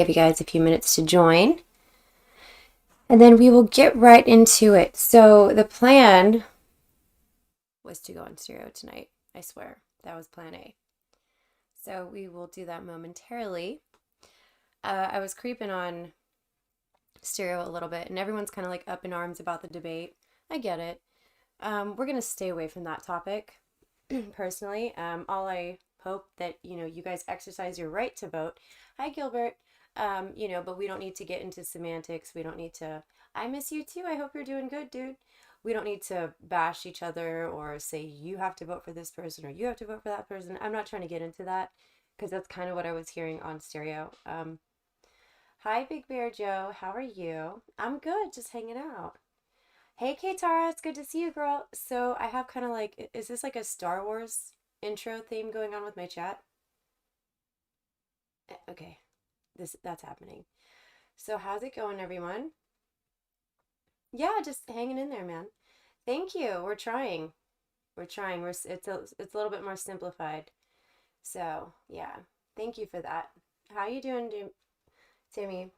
Give you guys a few minutes to join, and then we will get right into it. So the plan was to go on stereo tonight. I swear, that was plan A. So we will do that momentarily. I was creeping on stereo a little bit, and everyone's kind of like up in arms about the debate. I get it. We're gonna stay away from that topic, personally. All I hope that you guys exercise your right to vote. Hi, Gilbert. But we don't need to get into semantics. We don't need to. I miss you too. I hope you're doing good, dude. We don't need to bash each other or say you have to vote for this person or you have to vote for that person. I'm not trying to get into that because that's kind of what I was hearing on stereo. Hi, Big Bear Joe. How are you? I'm good, just hanging out. Hey, Tara, it's good to see you, girl. So I have kind of like, is this like a Star Wars intro theme going on with my chat? Okay, that's happening. So how's it going, everyone? Yeah, just hanging in there, man. Thank you. We're trying. We're trying. It's a little bit more simplified. So yeah, thank you for that. How you doing, Timmy?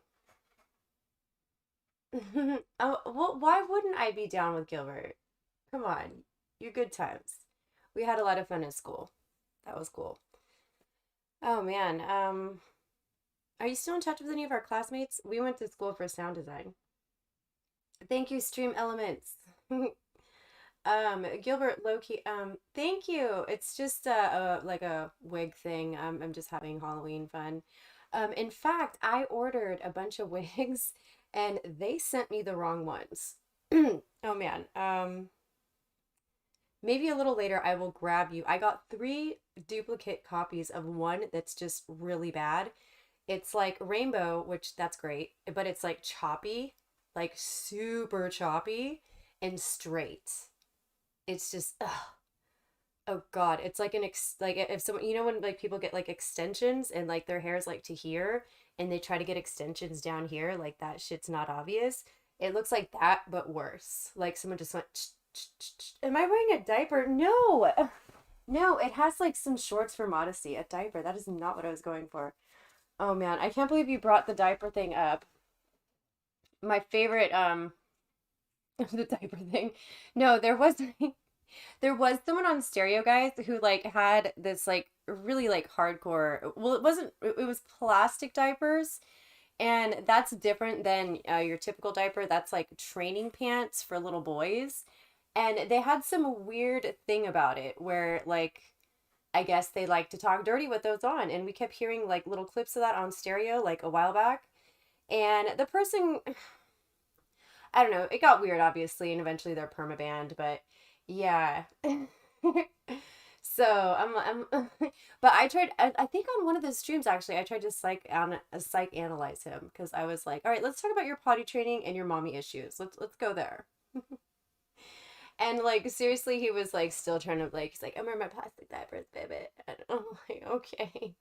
Oh, well, why wouldn't I be down with Gilbert? Come on, you good times. We had a lot of fun in school. That was cool. Oh man, are you still in touch with any of our classmates? We went to school for sound design. Thank you, Stream Elements. Gilbert Loki, thank you. It's just like a wig thing. I'm just having Halloween fun. In fact, I ordered a bunch of wigs and they sent me the wrong ones. Oh man. Maybe a little later I will grab you. I got three duplicate copies of one that's just really bad. It's like rainbow, which that's great, but it's like choppy, like super choppy and straight. It's just oh God, it's like like if someone when like people get like extensions and like their hair is like to here and they try to get extensions down here, like that shit's not obvious. It looks like that, but worse. Like someone just went. Am I wearing a diaper? No. No, it has like some shorts for modesty. A diaper. That is not what I was going for. Oh man, I can't believe you brought the diaper thing up. My favorite the diaper thing. No, there was someone on stereo guys who like had this like really like hardcore, well it wasn't, it was plastic diapers, and that's different than your typical diaper. That's like training pants for little boys, and they had some weird thing about it where like I guess they like to talk dirty with those on, and we kept hearing like little clips of that on stereo like a while back, and the person, I don't know, it got weird obviously, and eventually they're permabanned, but yeah. So but I tried. I think on one of the streams actually, I tried to psych analyze him because I was like, all right, let's talk about your potty training and your mommy issues. Let's go there. And like seriously, he was like still trying to like he's like, I'm wearing my plastic diapers, baby. And I'm like, okay,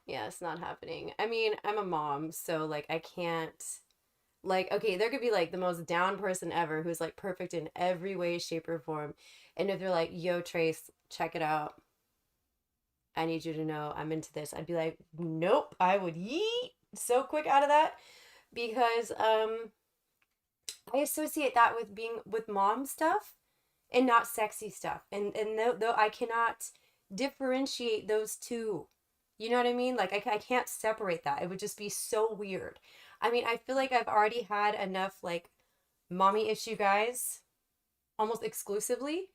yeah, it's not happening. I mean, I'm a mom, so like I can't like okay, there could be like the most down person ever who's like perfect in every way, shape, or form, and if they're like, yo, Trace, check it out. I need you to know I'm into this. I'd be like, nope, I would yeet so quick out of that because I associate that with being with mom stuff and not sexy stuff. And though I cannot differentiate those two. You know what I mean? Like I can't separate that. It would just be so weird. I mean, I feel like I've already had enough like mommy issue guys almost exclusively,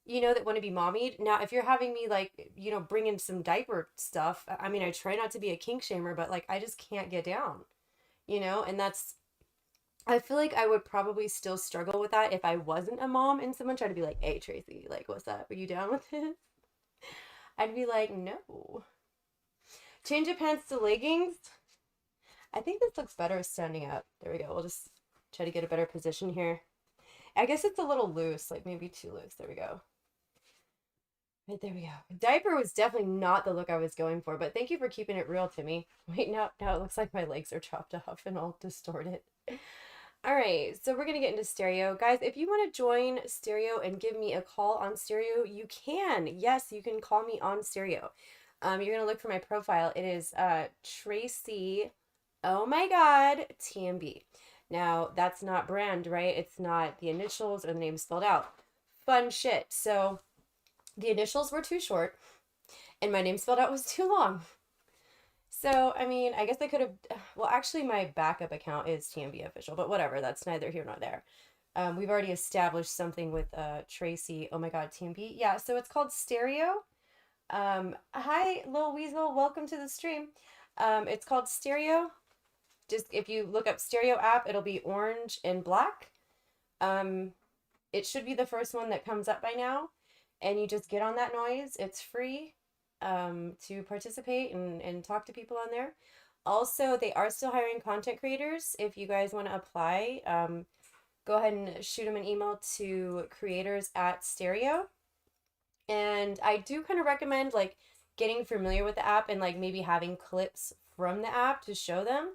that want to be mommied. Now, if you're having me like, bring in some diaper stuff, I mean, I try not to be a kink shamer, but like I just can't get down, and that's I feel like I would probably still struggle with that if I wasn't a mom and someone tried to be like, hey, Tracy, like, what's up? Are you down with it? I'd be like, no. Change your pants to leggings. I think this looks better standing up. There we go. We'll just try to get a better position here. I guess it's a little loose, like maybe too loose. There we go. Right, there we go. Diaper was definitely not the look I was going for, but thank you for keeping it real to me. Wait, now it looks like my legs are chopped off and all distorted. All right, so we're gonna get into stereo. Guys, if you want to join stereo and give me a call on stereo, you can. Yes, you can call me on stereo. You're gonna look for my profile. It is Tracy Oh my God, TMB. Now, that's not brand, right? It's not the initials or the name spelled out. Fun shit. So, the initials were too short and my name spelled out was too long. So, I mean, I guess I could have. Well, actually, my backup account is TMB official, but whatever. That's neither here nor there. We've already established something with Tracy. Oh my God, TMB. Yeah, so it's called Stereo. Hi, Lil Weasel. Welcome to the stream. It's called Stereo. Just if you look up Stereo app, it'll be orange and black. Um, it should be the first one that comes up by now, and you just get on that noise. It's free to participate and talk to people on there. Also, they are still hiring content creators. If you guys want to apply, go ahead and shoot them an email to creators at Stereo. And I do kind of recommend like getting familiar with the app and like maybe having clips from the app to show them.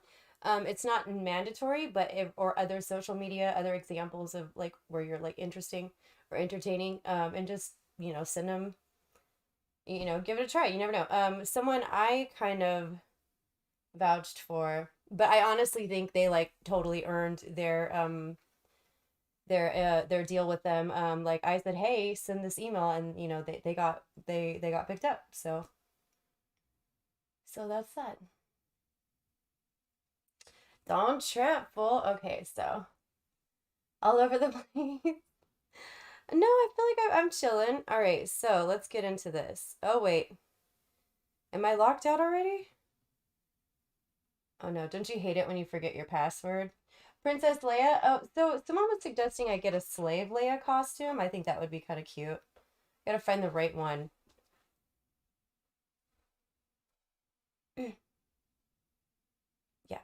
It's not mandatory, but if, or other social media, other examples of like where you're like interesting or entertaining, and just send them, give it a try. You never know. Someone I kind of vouched for, but I honestly think they like totally earned their deal with them. Like I said, hey, send this email, and they got picked up. So that's that. Don't trip, fool. Okay, so all over the place. No, I feel like I'm chilling. All right, so let's get into this. Oh wait, am I locked out already? Oh no, don't you hate it when you forget your password? Princess Leia. Oh, so someone was suggesting I get a slave Leia costume. I think that would be kind of cute. Gotta find the right one. Yeah.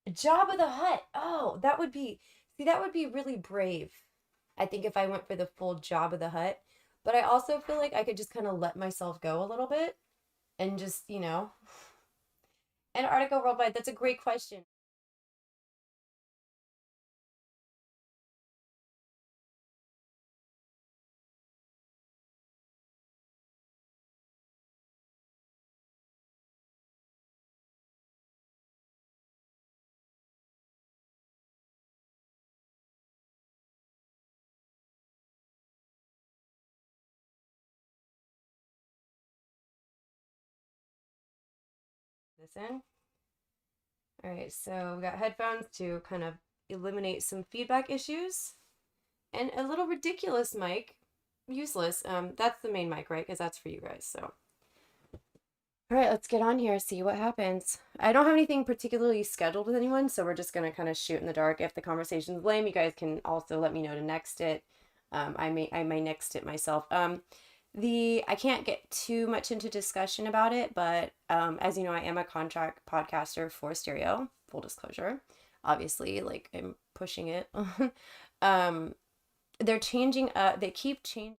Jabba the Hutt. Oh, that would be, see, that would be really brave. I think if I went for the full Jabba the Hutt. But I also feel like I could just kind of let myself go a little bit and just, Antarctica Worldwide, that's a great question. Listen. All right, so we got headphones to kind of eliminate some feedback issues and a little ridiculous mic, useless. That's the main mic, right? Because that's for you guys. So all right, let's get on here, see what happens. I don't have anything particularly scheduled with anyone, so we're just gonna kind of shoot in the dark. If the conversation's lame, you guys can also let me know to next it. I may next it myself. The I can't get too much into discussion about it, but as you know, I am a contract podcaster for Stereo. Full disclosure, obviously, like I'm pushing it. um, they're changing. They keep changing.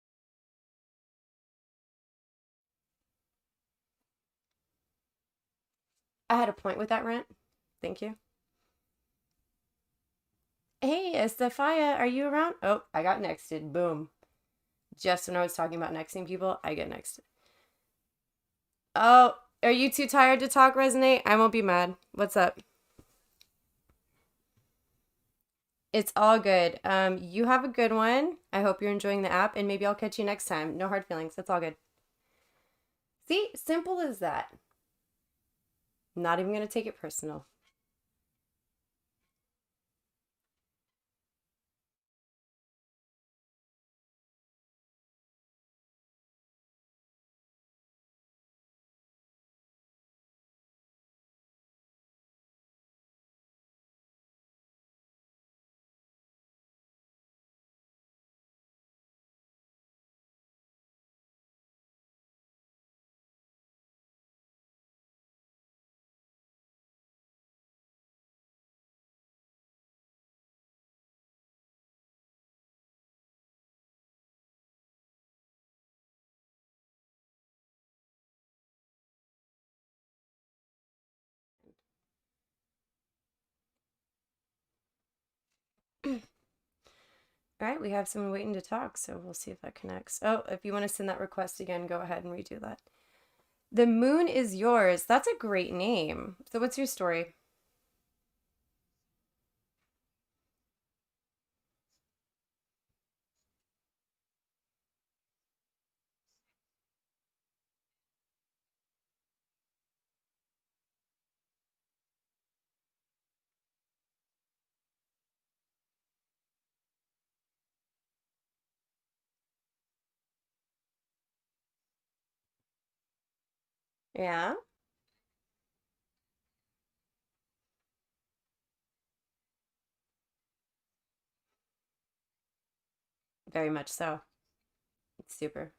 I had a point with that rant. Thank you. Hey, Estefania, are you around? Oh, I got nexted. Boom. Just when I was talking about nexting people, I get nexted. Oh, are you too tired to talk, Resonate? I won't be mad. What's up? It's all good. You have a good one. I hope you're enjoying the app, and maybe I'll catch you next time. No hard feelings. That's all good. See, simple as that. Not even gonna take it personal. All right, we have someone waiting to talk, so we'll see if that connects. Oh, if you want to send that request again, go ahead and redo that. The Moon is Yours. That's a great name. So what's your story? Yeah, very much so. It's super.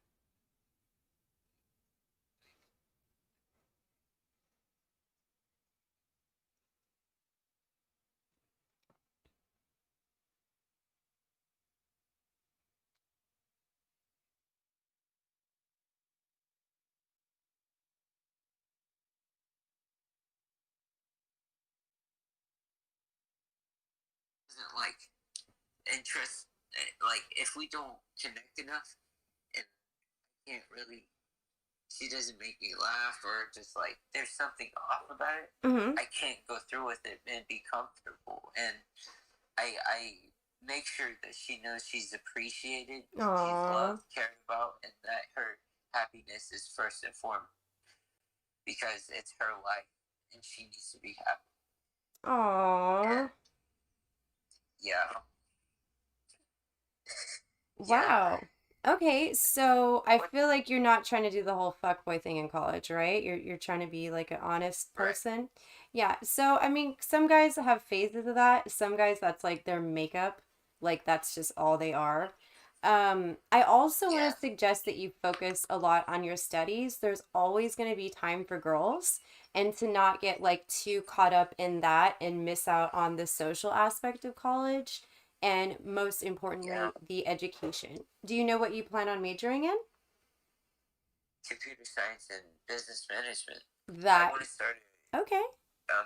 Doesn't like interest, like if we don't connect enough and can't really, she doesn't make me laugh or just like there's something off about it, Mm-hmm. I can't go through with it and be comfortable. And I make sure that she knows she's appreciated, she's Aw. loved, cared about, and that her happiness is first and foremost because it's her life and she needs to be happy. Aw. And yeah, yeah. Wow. Okay, so I What? feel like you're not trying to do the whole fuckboy thing in college, right? You're trying to be like an honest Right. person. Yeah. So I mean, some guys have phases of that. Some guys that's like their makeup, like that's just all they are. I also want Yeah. to suggest that you focus a lot on your studies. There's always going to be time for girls, and to not get like too caught up in that and miss out on the social aspect of college and most Yeah. importantly, the education. Do you know what you plan on majoring in? Computer science and business management. I That, want to start. okay, Um.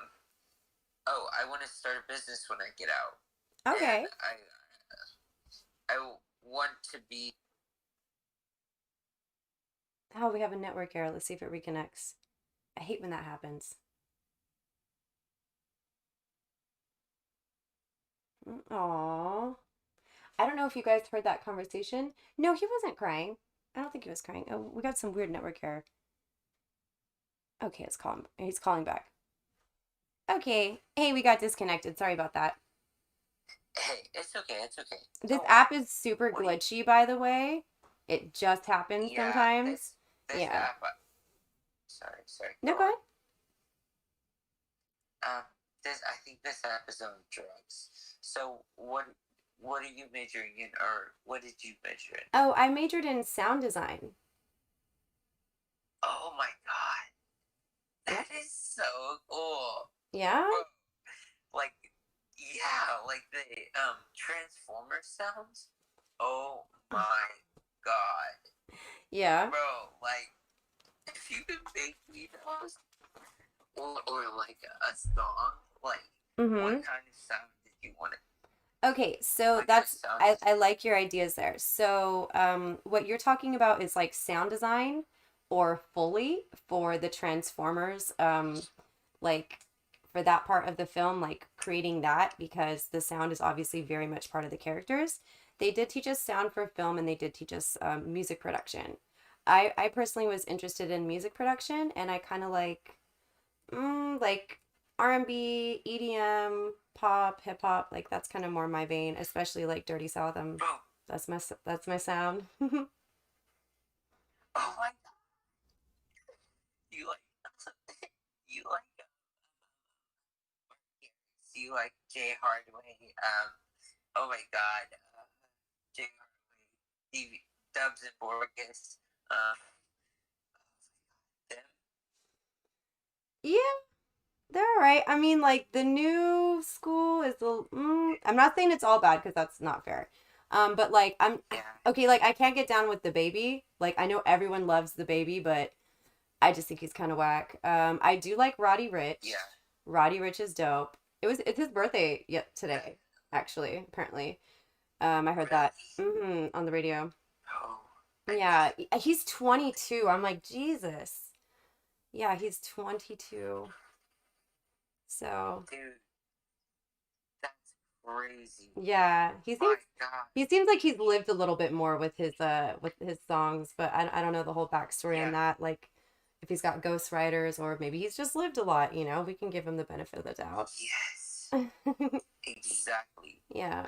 Oh, I want to start a business when I get out, and okay. I want to be. Oh, we have a network error. Let's see if it reconnects. I hate when that happens. Aw. I don't know if you guys heard that conversation. No, he wasn't crying. I don't think he was crying. Oh, we got some weird network error. Okay, it's calling. He's calling back. Okay. Hey, we got disconnected. Sorry about that. Hey, it's okay. It's okay. This Don't worry. app is super What do you? glitchy, by the way. It just happens Yeah. sometimes. This Yeah. app. Sorry. Sorry. Go No, go on. ahead. Um. This. I think this app is on drugs. So what? What are you majoring in, or what did you major in? Oh, I majored in sound design. Oh my god, Yeah. that is so cool, Yeah? bro. Like, yeah, like the Transformer sounds. Oh my god, Yeah. bro! Like, if you could make me those, or like a song, like, what Mm-hmm. kind of sound did you want it? Okay, so What kind of that's sound I, did I like your ideas there. So, what you're talking about is like sound design or Foley for the Transformers, like for that part of the film, like creating that because the sound is obviously very much part of the characters. They did teach us sound for film and they did teach us music production. I personally was interested in music production and I kind of like R&B, EDM, pop, hip hop, like that's kind of more my vein, especially like Dirty South. bro? That's my sound. Oh my god, you like you like you like Jay Hardaway. Oh my god, Jay Hardaway, Stevie Dubs and Borges. Them. Yeah, they're all right. I mean, like the new school is I'm not saying it's all bad because that's not fair. But like Yeah, okay, like I can't get down with the baby. Like I know everyone loves the baby, but I just think he's kind of whack. I do like Roddy Rich. yeah. Roddy Rich is dope. It's his birthday yet today, actually, apparently. I heard that Really? on the radio. Oh, I Yeah, didn't. he's 22. I'm like, Jesus. Yeah, he's 22. So, Dude, that's crazy. yeah, My God. he seems like he's lived a little bit more with his songs, but I don't know the whole backstory on Yeah. that. Like if he's got ghostwriters or maybe he's just lived a lot, you know, we can give him the benefit of the doubt. Yes. Exactly. Yeah.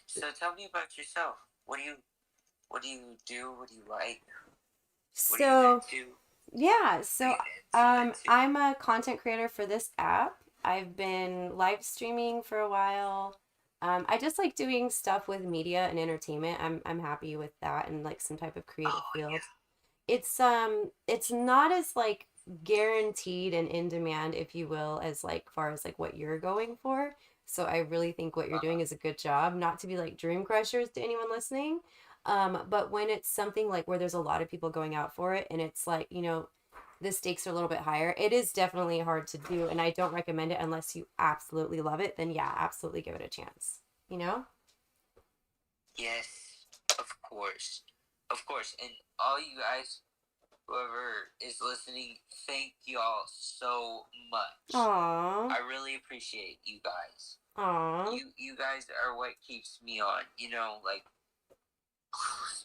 So tell me about yourself. What do you do? What do you like? What are you So, into? yeah, What are so you into? I'm a content creator for this app. I've been live streaming for a while. I just like doing stuff with media and entertainment. I'm happy with that and like some type of creative Oh field. yeah. It's not as like guaranteed and in demand, if you will, as like far as like what you're going for. So I really think what you're doing Uh-huh. is a good job, not to be like dream crushers to anyone listening. But when it's something like where there's a lot of people going out for it and it's like, you know, the stakes are a little bit higher, it is definitely hard to do. And I don't recommend it unless you absolutely love it. Then yeah, absolutely give it a chance. You know? Yes. Of course. Of course. And all you guys, whoever is listening, thank y'all so much. Aw. I really appreciate you guys. Aw. You guys are what keeps me on. Like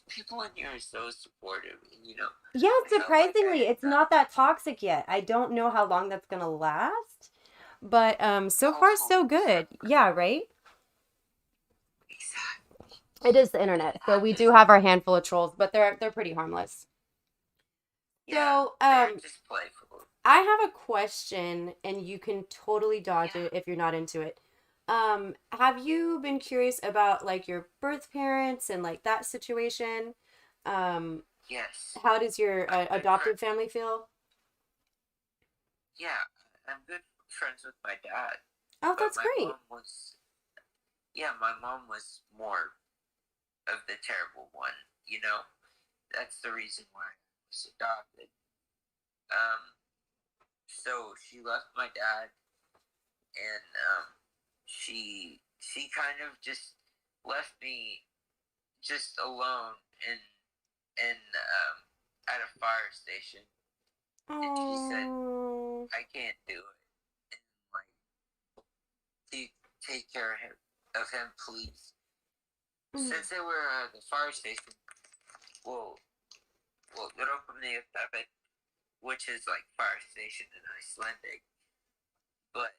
people in here are so supportive, and Yeah, I felt like I surprisingly, had it's not that toxic yet. I don't know how long that's gonna last, but so far so good. exactly. Yeah, right? Exactly. It is the And internet, so I'm we do just have our handful of trolls, but they're pretty harmless. yeah, So, they're just playful. I have a question, and you can totally dodge Yeah. it if you're not into it. Have you been curious about like your birth parents and like that situation? Um, Yes. how does your I'm good adopted friends. family feel? Yeah, I'm good friends with my dad, Oh, but that's my great. mom was yeah, my mom was more of the terrible one. That's the reason why I was adopted. Um, so she left my dad, and she kind of just left me just alone in at a fire station, and she said Oh. I can't do it, and like take care of him, please. Mm. Since they were at the fire station, well, get up from the Epic, which is like fire station in Icelandic, but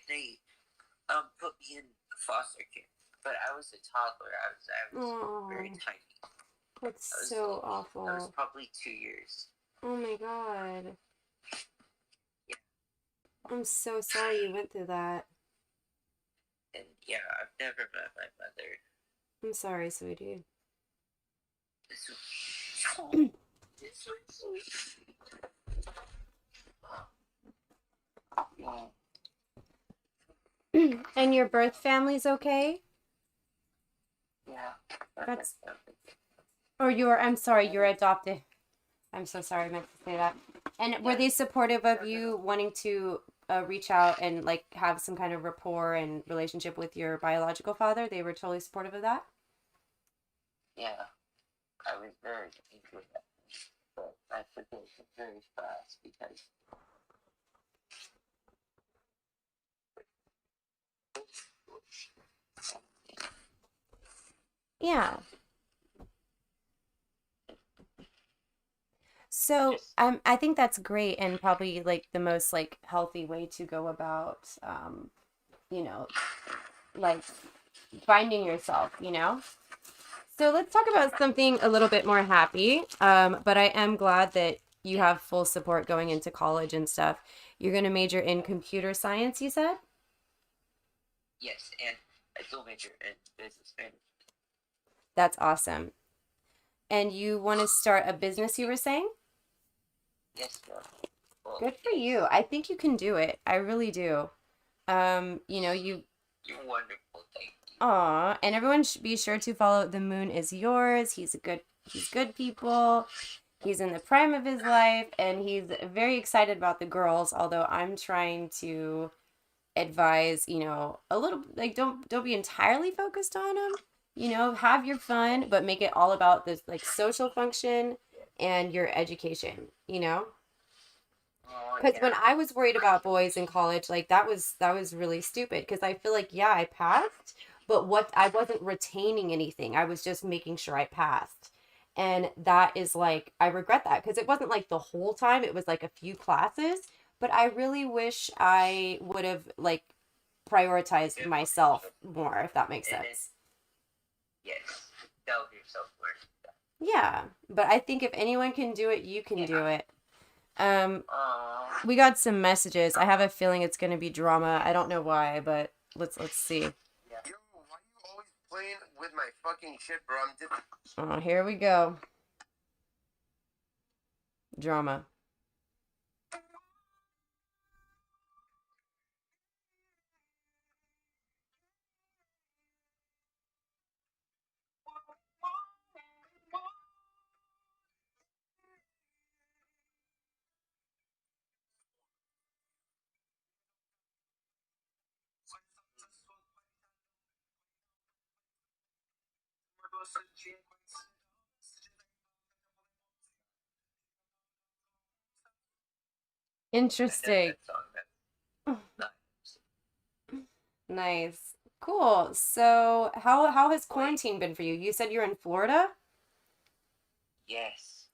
they put me in foster care. But I was a toddler. I was very Oh, tiny. that's I was so little. I was awful. probably 2 years. Oh my God. Yeah, I'm so sorry you went through that. and yeah, I've never met my mother. I'm sorry, sweetie. This this was yeah, And your birth family's okay? yeah. That's, or I'm sorry, you're Never, adopted. I'm so sorry, I meant to say that. And were yeah. they supportive of No, no, you no. wanting to reach out and like have some kind of rapport and relationship with your biological father? They were totally supportive of that? Yeah, I was very into that, but I forget it very fast because Yeah. So just I think that's great and probably like the most like healthy way to go about you know, like finding yourself, you know? So let's talk about something a little bit more happy. But I am glad that you yeah, have full support going into college and stuff. You're going to major in computer science, you said? yes, and I still major in business management. That's awesome. And you want to start a business, you were saying? Yes, no. Well, Good for yes. you. I think you can do it. I really do. You know, you You're wonderful. Thank you. aw, and everyone should be sure to follow The Moon is Yours. He's good people. He's in the prime of his life and he's very excited about the girls, although I'm trying to advise, you know, a little like don't be entirely focused on them. You know, have your fun, but make it all about this like social function and your education, you know? Oh Because when yeah. I was worried I about boys in college, like that was really stupid because I feel like yeah, I passed, but what I wasn't retaining anything. I was just making sure I passed. And that is like I regret that because it wasn't like the whole time, it was like a few classes, but I really wish I would have like prioritized did want myself to, more, if that makes and then sense. yes, tell yourself where. Yeah, but I think if anyone can do it, you can do Yeah. it. Um, Oh. we got some messages. I have a feeling it's going to be drama. I don't know why, but let's see. Yeah. Yo, why you always playing with my fucking shit, bro? I'm just. Oh, here we go. Drama. I know Interesting. that song. That's Nice. Cool. So, how has wait. quarantine been for you? You said you're in Florida? Yes.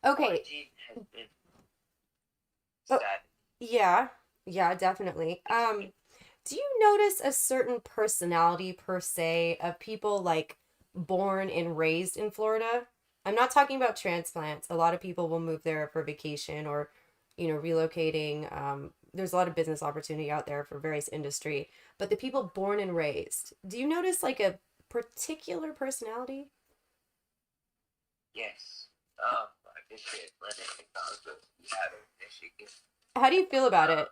Okay. Quarantine has been Oh, sad. yeah. Yeah, definitely. Do you notice a certain personality per se of people like born and raised in Florida? I'm not talking about transplants. A lot of people will move there for vacation or, relocating. There's a lot of business opportunity out there for various industry. But the people born and raised, do you notice like a particular personality? Yes. I just did Lennon Chicago, Seattle, Michigan. How do you feel about it? Um,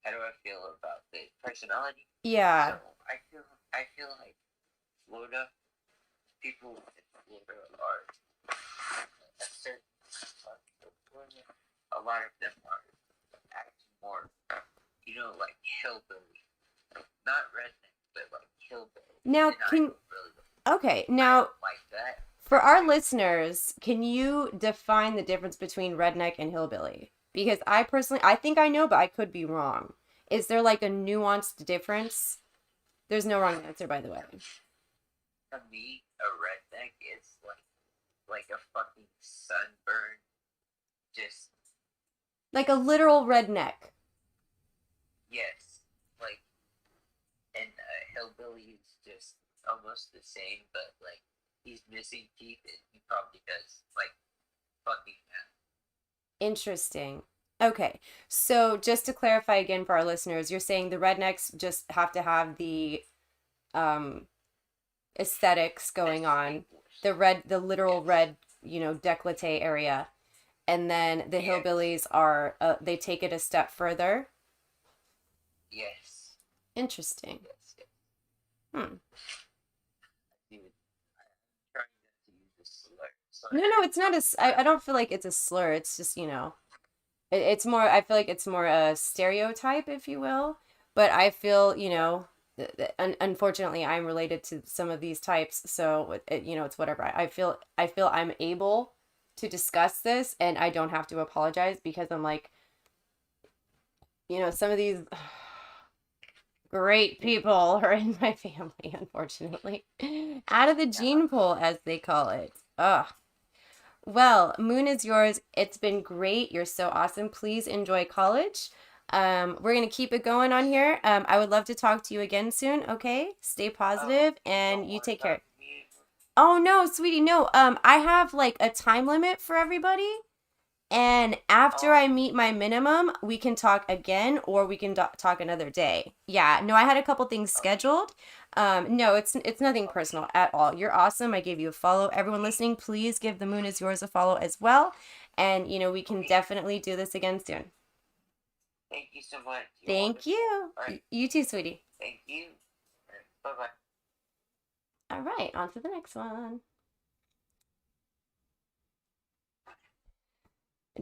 how do I feel about the personality? So Yeah. I feel like Florida people in Florida are a certain Florida. A lot of them are acting more, like hillbilly, not redneck, but like hillbilly, Now, and I can don't really, okay, I now don't like that. for our listeners, can you define the difference between redneck and hillbilly? Because I personally, I think I know, but I could be wrong. Is there like a nuanced difference? There's no wrong answer, by the way. To me, a redneck is like a fucking sunburn, just Like a literal redneck. yes, like, and hillbilly is just almost the same, but like he's missing teeth and he probably does like fucking math. Interesting. Okay. So just to clarify again for our listeners, you're saying the rednecks just have to have the um aesthetics going on. Distinguished. The literal Yes, red, décolleté area. And then the yes, hillbillies are they take it a step further. yes, Interesting. yes, yes. Hmm. Dude, I'm trying not to use this slur, so No, no, it's not a. I don't feel like it's a slur. It's just, it's more, I feel like it's more a stereotype, if you will. But I feel, yeah. unfortunately, I'm related to some of these types. So, it's whatever. I feel I'm able to discuss this and I don't have to apologize because I'm like, some of these great people are in my family, unfortunately. Out of the Yeah. gene pool, as they call it. Ugh. Well, Moon is yours. It's been great. You're so awesome. Please enjoy college. We're gonna keep it going on here. I would love to talk to you again soon. Okay, stay Oh, positive you and don't you want to take talk care. to me anymore? Oh no, sweetie, no. I have like a time limit for everybody, and after Oh, I meet my minimum, we can talk again, or we can talk another day. Yeah, no, I had a couple things okay, scheduled. No, it's nothing okay, personal at all. You're awesome. I gave you a follow. Everyone listening, please give The Moon Is Yours a follow as well. And we can okay. definitely do this again soon. Thank you so much. You're Thank wonderful. you. All right. You too, sweetie. Thank you. Bye bye. All right, on to the next one.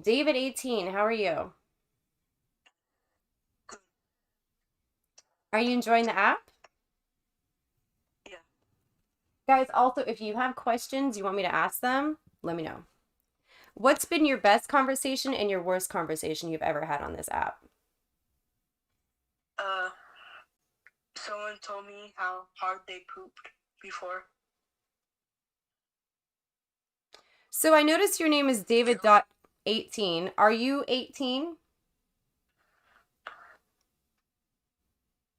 David 18, how are you? Are you enjoying the app? Yeah. Guys, also, if you have questions you want me to ask them, let me know. What's been your best conversation and your worst conversation you've ever had on this app? Uh, someone told me how hard they pooped before. So I noticed your name is David.18. Are you 18?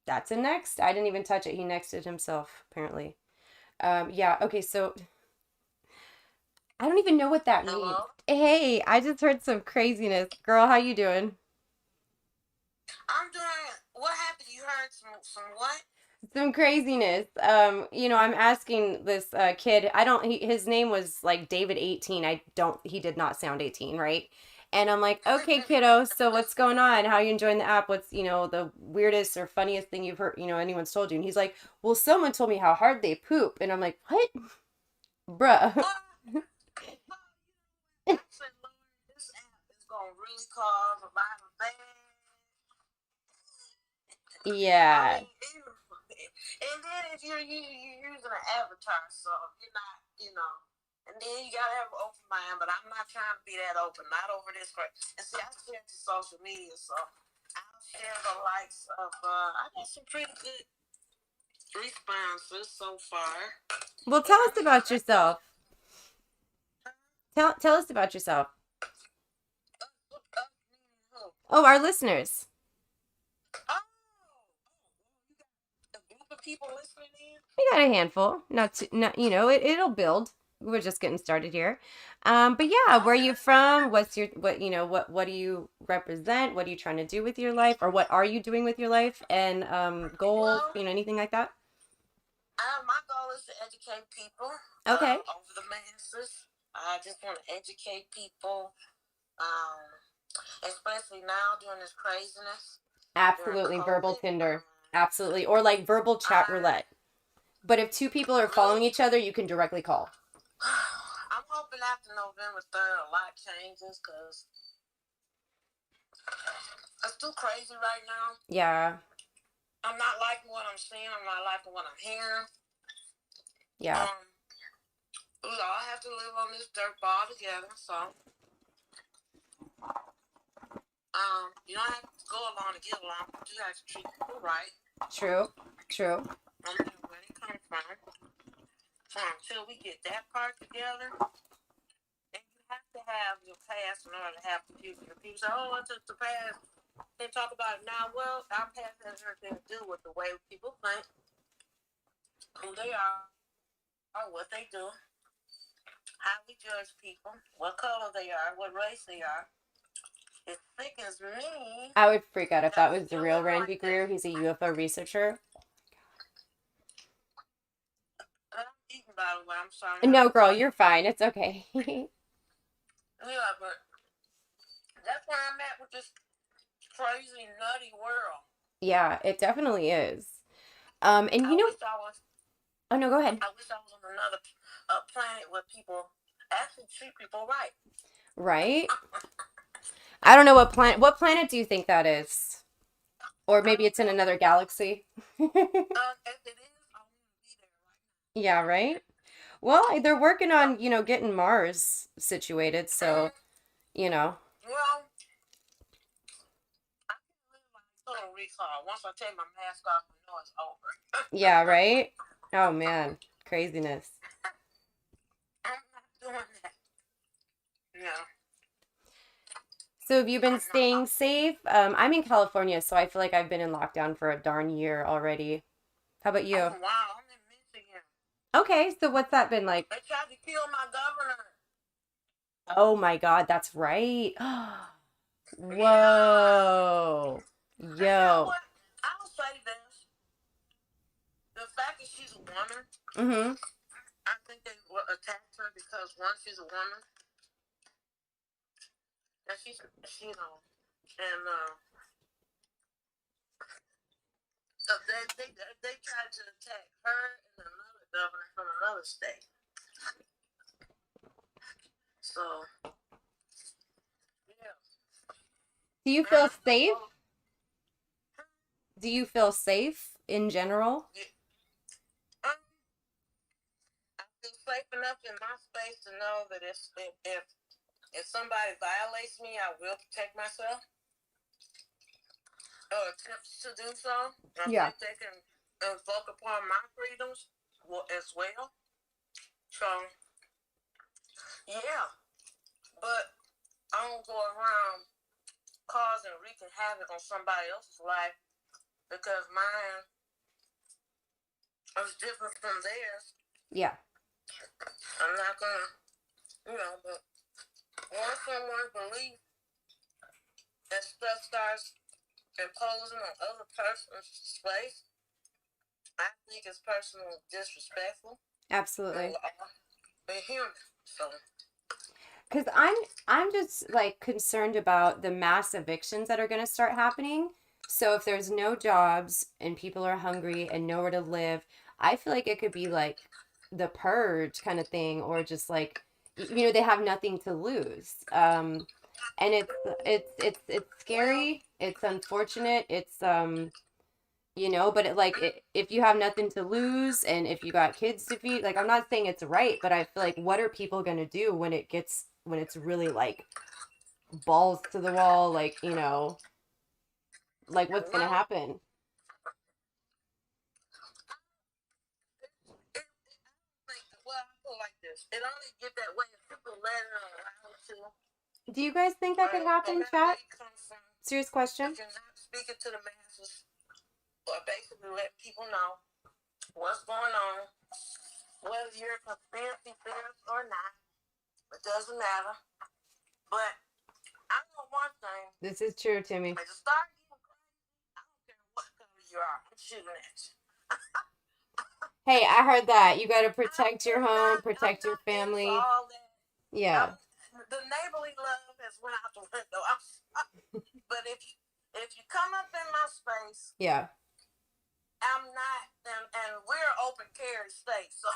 That's a next. I didn't even touch it. He nexted himself, apparently. Yeah, okay, so I don't even know what that means. Hello? Hey, I just heard some craziness. Girl, how you doing? I'm doing. What happened? You heard some what? Some craziness. I'm asking this kid, his name was like David 18. He did not sound 18, right? And I'm like, okay, kiddo, so what's going on? How you enjoying the app? What's, the weirdest or funniest thing you've heard, anyone's told you? And he's like, well, someone told me how hard they poop. And I'm like, what? Bruh. I said, Lord, this app is gonna really cause a lot of bad. Yeah. And then if you're using an avatar, so you're not, and then you gotta have an open mind. But I'm not trying to be that open, not over this crap. And see, I share to social media, so I'll share the likes of. I got some pretty good responses so far. Well, tell us about yourself. Tell us about yourself. Oh, our listeners. Oh, you got a group of people listening in? We got a handful. It'll build. We're just getting started here. But yeah, where are you from? What's your what do you represent? What are you trying to do with your life? Or what are you doing with your life? And goals, anything like that? My goal is to educate people. Okay. Over the masses. I just want to educate people, especially now during this craziness. Absolutely, verbal Tinder. Absolutely. Or like verbal chat roulette. But if two people are following each other, you can directly call. I'm hoping after November 3rd a lot changes because it's too crazy right now. Yeah. I'm not liking what I'm seeing. I'm not liking what I'm hearing. Yeah. We all have to live on this dirt ball together, so you don't have to go along to get along, but you have to treat people right. True. No matter where they come from. So until we get that part together, and you have to have your past in order to have the future. People say, oh, it's just the past. They talk about it now. Well, our past has everything to do with the way people think, who they are, or what they do, how we judge people, what color they are, what race they are. It thickens me. I would freak out if that was the real Randy Greer. He's a UFO researcher. I'm eating, by the way. I'm sorry. No, girl, you're fine. It's okay. Yeah, but that's where I'm at with this crazy, nutty world. Yeah, it definitely is. And I wish I was. Oh no, go ahead. I wish I was on another planet where people actually treat people right. Right? I don't know what planet. What planet do you think that is? Or maybe it's in another galaxy. If it is, I want to be there right now. Yeah, right? Well, they're working on, getting Mars situated, so, Well, I can live like Total Recall. Once I take my mask off, I know it's over. Yeah, right? Oh man, craziness. I'm not doing that. Yeah. So have you been staying safe? I'm in California, so I feel like I've been in lockdown for a darn year already. How about you? Oh, wow, I'm in Michigan. Okay, so what's that been like? They tried to kill my governor. Oh my God, that's right. Whoa. You know Yo. what? I'll say this. The fact that she's a woman, Mm-hmm. I think they attacked her because, one, she's a woman. And she's, and they tried to attack her and another governor from another state. So, yeah. Do you feel safe? Do you feel safe in general? Yeah. enough in my space to know that if somebody violates me, I will protect myself or attempt to do so. I Yeah. think they can invoke upon my freedoms as well. So, yeah. But I don't go around causing wreaking havoc on somebody else's life because mine is different from theirs. Yeah. I'm not gonna, but once someone believes that stuff starts imposing on other person's space, I think it's personally disrespectful Absolutely. and human. So, Because I'm just like concerned about the mass evictions that are going to start happening. So if there's no jobs and people are hungry and nowhere to live, I feel like it could be like the purge kind of thing, or just like they have nothing to lose. And it's well, scary. It's unfortunate. But if you have nothing to lose and if you got kids to feed, like I'm not saying it's right, but I feel like what are people going to do when it's really like balls to the wall, like what's going to well, happen? I feel like this. It only get that way if people let it allow it to. Do you guys think that could No happen, matter where chat? you come from, Serious if question. you're not speaking to the masses, or basically let people know what's going on, whether you're a conspiracy theorist or not, it doesn't matter. But I know one thing. This is true, Timmy. When you start getting crazy, I don't care what color you are, I'm shooting at you. Hey, I heard that. You got to protect your home, I'm protect your not into family. all that. Yeah. The neighborly love has went out the window. But if you come up in my space, Yeah. I'm not, and we're open carry state, so.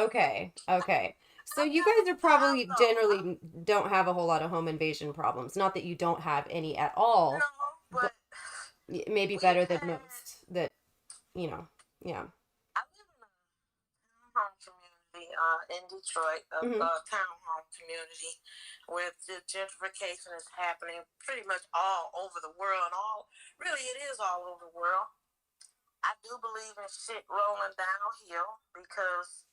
Okay. Okay. So you guys are probably generally don't have a whole lot of home invasion problems. Not that you don't have any at all, No, but maybe better than most. That, yeah. I live in a townhome community in Detroit, a Mm-hmm. townhome community where the gentrification is happening pretty much all over the world. It is all over the world. I do believe in shit rolling downhill because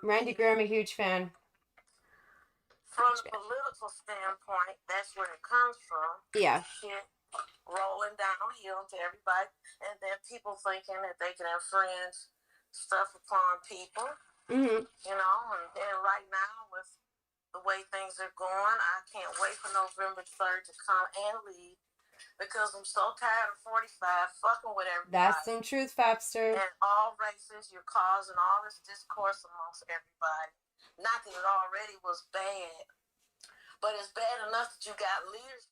Randy Graham, a huge fan. from the political standpoint, that's where it comes from. Yeah. Shit rolling downhill to everybody, and then people thinking that they can infringe stuff upon people. Mm-hmm. And then right now with the way things are going, I can't wait for November 3rd to come and leave because I'm so tired of 45 fucking with everybody. That's some truth, Fapster. And all races, you're causing all this discourse amongst everybody. Not that it already was bad, but it's bad enough that you got leaders.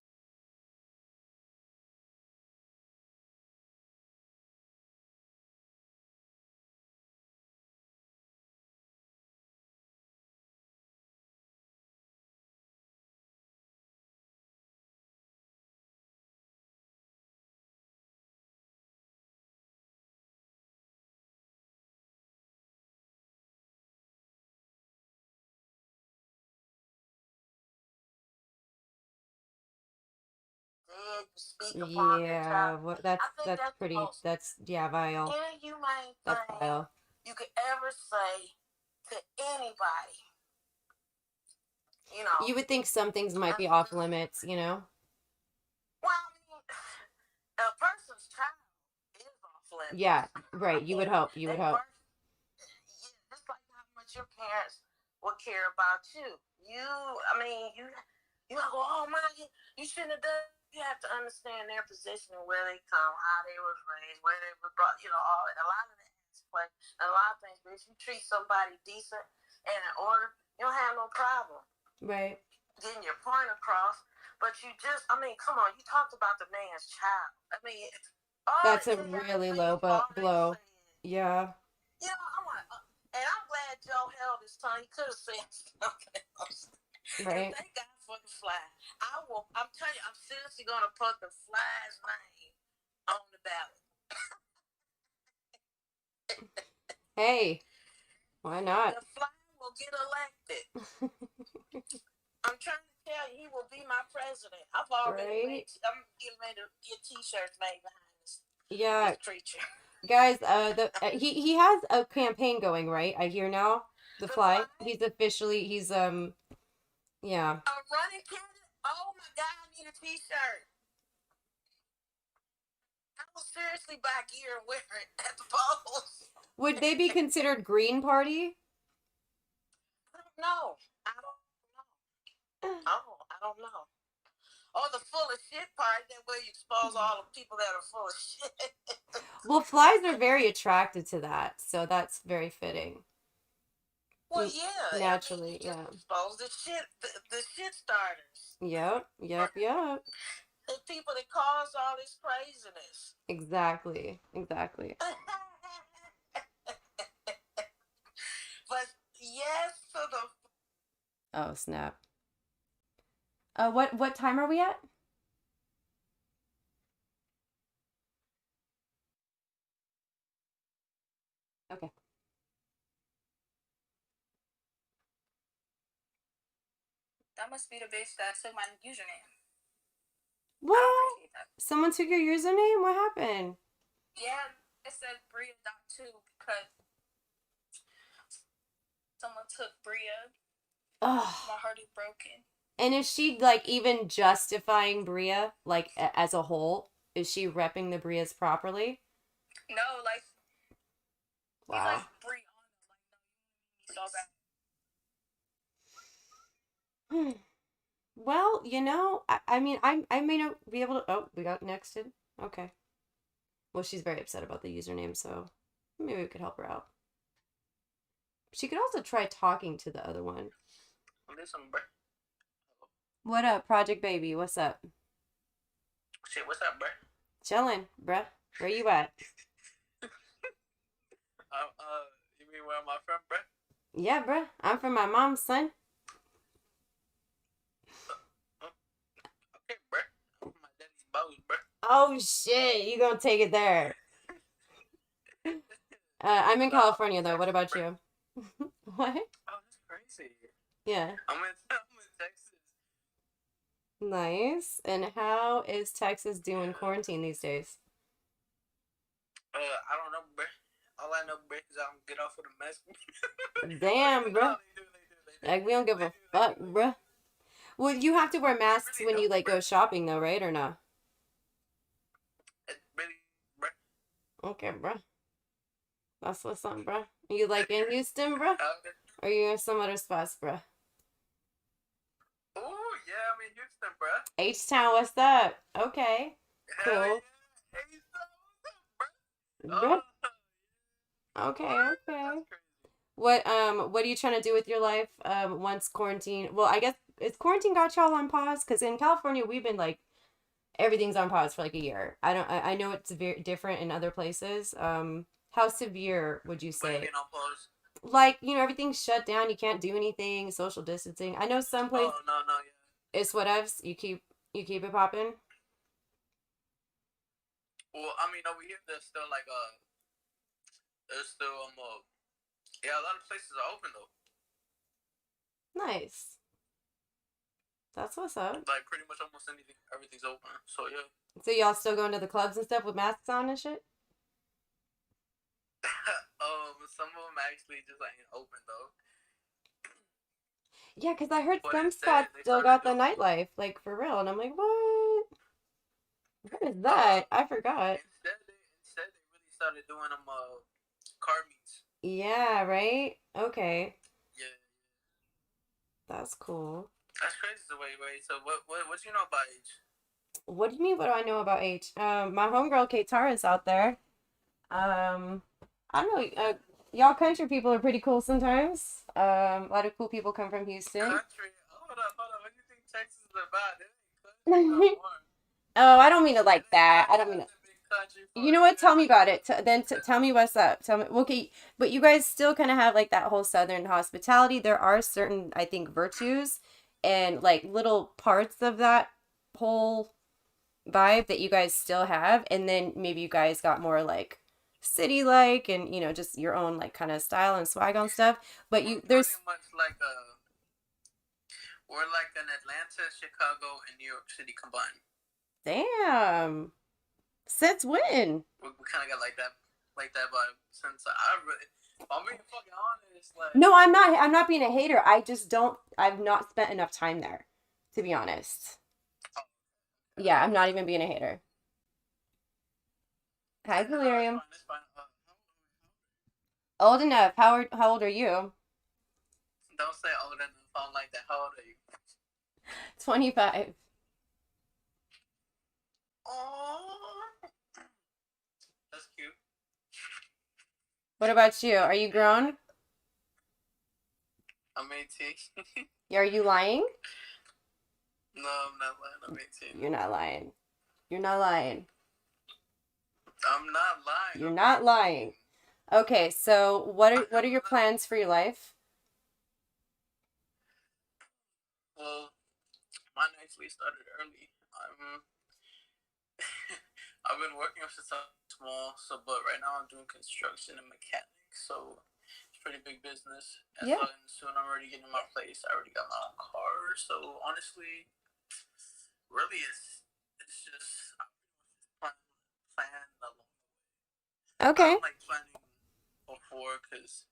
Yeah, that's pretty. That's vile. Inhumane That's thing vile. you could ever say to anybody. You would think some things might be off limits, Well, I mean, a person's child is off limits. Yeah, right. You would hope. You would hope. Just like how much your parents would care about you. You go, oh my, you shouldn't have done. You have to understand their position and where they come, how they was raised, where they were brought. All a lot of that has play, and a lot of things. But if you treat somebody decent and in order, you don't have no problem. Right. Getting your point across, but come on, you talked about the man's child. That's a really low blow. Yeah. I'm like, and I'm glad Joe held his tongue. He could have said something else. Right. And thank God for the fly. I'm telling you, I'm seriously gonna put the fly's name on the ballot. Hey, why not? The fly will get elected. I'm trying to tell you, he will be my president. I've already Right? I'm getting ready to get T-shirts made behind Yeah, this preacher. guys. He has a campaign going, right? I hear now. The The Fly. flag, He's yeah. a running candidate. Oh my God, I need a T-shirt. I will seriously buy gear and wear it at the polls. Would they be considered Green Party? I don't know. I don't know. Or the full of shit part, that way you expose all the people that are full of shit. Well, flies are very attracted to that, so that's very fitting. Well, yeah. I mean, Naturally, you just yeah. expose the shit starters. Yep. The people that cause all this craziness. Exactly. But yes to the Oh, snap. What time are we at? Okay. That must be the bitch that took my username. I What? appreciate that. Someone took your username? What happened? Yeah, it said Bria.2 because someone took Bria. Ugh. My heart is broken. And is she like even justifying Bria like as a whole? Is she repping the Brias properly? No, like, he's Wow. like Brianna. Like, no, you so bad. Well, I mean, I may not be able to. Oh, we got nexted. Okay. Well, she's very upset about the username, so maybe we could help her out. She could also try talking to the other one. listen, bro. What up, Project Baby? What's up? Shit, what's up, bro? Chilling, bruh. Where you at? You mean where my friend, bro? Yeah, bruh. I'm from my mom's, son. Okay, bro. I'm from my daddy's bows, bro. Oh shit, you gonna take it there? I'm in California though. What about you? What? Oh, that's crazy. Yeah. I'm in Texas. Nice. And how is Texas doing quarantine these days? I don't know, bro. All I know, bro, is I don't get off with a mask. Damn, bro. No, they do. Like we don't give a fuck, bruh. Well, you have to wear masks when you like go shopping though, right? Or no? It's really, bro. Okay, bruh. That's what's up, bruh. You like in Houston, bruh? Or you in some other spots, bruh? Oh, yeah, I'm in Houston, bro. H-Town, what's up? Okay. Hell Cool. yeah. Hey, what's up, bro? Bruh. Oh, Okay, what? okay. That's crazy. What are you trying to do with your life once quarantine? Well, I guess is quarantine got y'all on pause? Because in California we've been like everything's on pause for like a year. I know it's very different in other places. How severe would you What do you say? mean on pause? Like, everything's shut down, you can't do anything, social distancing. I know some places Oh, no, yeah. it's whatevs, you keep it popping. Well, I mean, over here, there's still, like, yeah, a lot of places are open, though. Nice. That's what's up. Like, pretty much almost everything's open. So, yeah. So y'all still going to the clubs and stuff with masks on and shit? Some of them actually just ain't open, though. Yeah, because I heard But some instead, spots they still started got the doing- nightlife, like for real. And I'm like, what is that? I forgot. Instead, they really started doing them, car meets. Yeah, right? Okay. Yeah. That's cool. That's crazy. So, wait. So, what you know about age? What do you mean, what do I know about H? My homegirl Kate Tara's out there. I don't know, y'all country people are pretty cool sometimes. A lot of cool people come from Houston. Country. Hold on. What do you think Texas is about? It ain't country no more. Oh, I don't mean it like It ain't that. I got don't mean it. nothing big country for You know it. what? Tell me about it. Tell me what's up. Tell me. Okay, but you guys still kind of have like that whole Southern hospitality. There are certain, I think, virtues and like little parts of that whole vibe that you guys still have, and then maybe you guys got more like city like and just your own like kind of style and swag on stuff. But We're there's pretty much like we're like an Atlanta, Chicago, and New York City combined. damn. Since when? We kind of got like that vibe. Since I really, if I'm being fucking honest, like No, I'm not being a hater. I've not spent enough time there, to be honest. Yeah, I'm not even being a hater. Hi, Delirium. It's fine. Old enough. How old are you? Don't say old enough. I don't like that. How old are you? 25. Oh, that's cute. What about you? Are you grown? I'm 18. Are you lying? No, I'm not lying. I'm 18. You're not lying. You're not lying. I'm not lying. You're not lying. Okay, so what are your plans for your life? Well, mine actually started early. I've been working since I was small, but right now I'm doing construction and mechanics, so it's pretty big business. And Yeah. so soon I'm already getting my place. I already got my own car, so honestly, really, it's just plan along. I Okay. don't like planning before because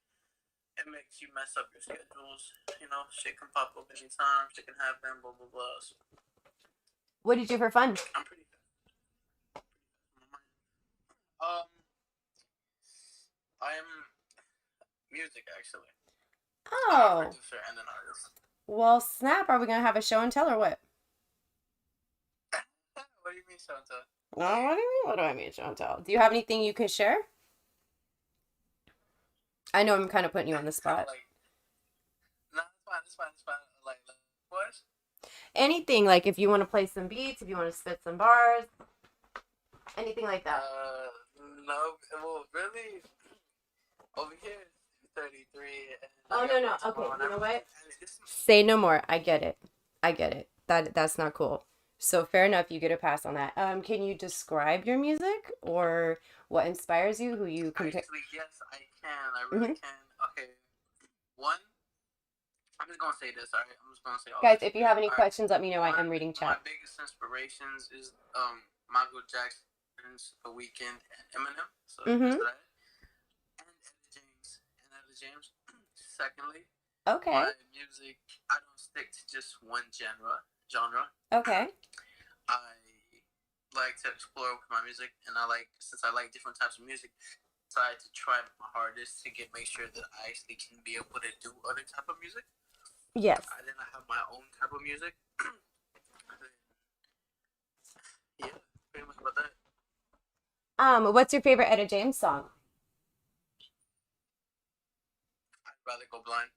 it makes you mess up your schedules. Shit can pop up anytime. Shit can happen. Blah blah blah. So What do you do for fun? I'm pretty. I am music actually. I'm a Oh. producer and an artist. Well, snap, are we gonna have a show and tell or what? What do you mean, Shanta? Oh, what do you mean? What do I mean, show and tell? Do you have anything you can share? I know I'm kind of putting you on the spot. No, it's fine. Like, what? Anything, like if you want to play some beats, if you want to spit some bars, anything like that. No. Well, really, over here it's 33. Oh, no. Okay, you know what? Say no more. I get it. That's not cool. So fair enough, you get a pass on that. Can you describe your music or what inspires you? Who you compare? Actually, yes, I can. I really can. Okay. One, I'm just gonna say this. Alright, I'm just gonna say all Guys, this. if you have any All right. questions, let me know. I am reading My chat. biggest inspirations is Michael Jackson's The Weeknd and Eminem. So there's that. And Etta James. Secondly, Okay. my music, I don't stick to just one genre. Okay. I like to explore with my music, and since I like different types of music, decided to try my hardest to make sure that I actually can be able to do other type of music. Yes. Then I have my own type of music. Yeah, pretty much about that. What's your favorite Etta James song? I'd rather go blind.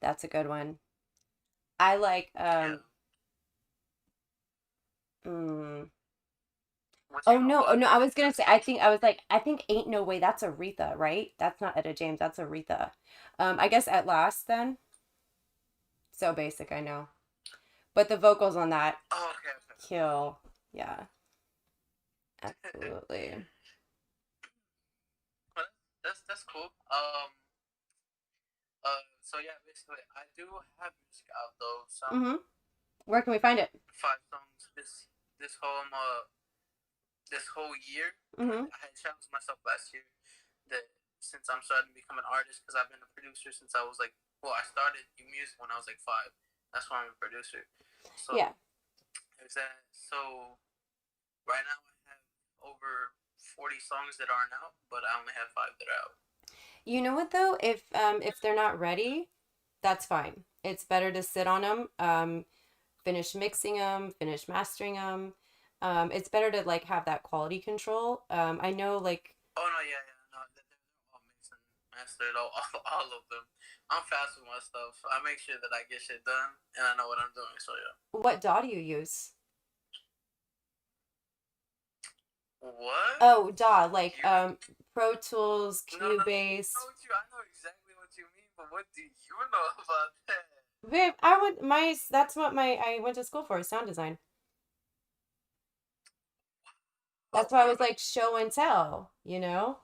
That's a good one. I like Yeah. Oh no, I was gonna say I think Ain't No Way, that's Aretha, right? That's not Etta James, that's Aretha. I guess At Last then. So basic, I know. But the vocals on that Oh, okay. kill. Yeah. Absolutely. But that's cool. So yeah, basically, I do have music out though. Some Where can we find it? 5 songs. This whole year, I had challenged myself last year that since I'm starting to become an artist, because I've been a producer since I was I started music when I was 5. That's why I'm a producer. So Yeah. There's that. So right now I have over 40 songs that aren't out, but I only have 5 that are out. You know what though? If they're not ready, that's fine. It's better to sit on them, finish mixing them, finish mastering them. It's better to like have that quality control. I know like Oh no, yeah, no, they're all mixed and mastered, all of them. I'm fast with my stuff. I make sure that I get shit done, and I know what I'm doing. So yeah. what DAW do you use? What? Oh, DAW, like Pro Tools, Cubase. I know exactly what you mean, but what do you know about that? Babe, I went to school for, sound design. That's why I was like show and tell, you know?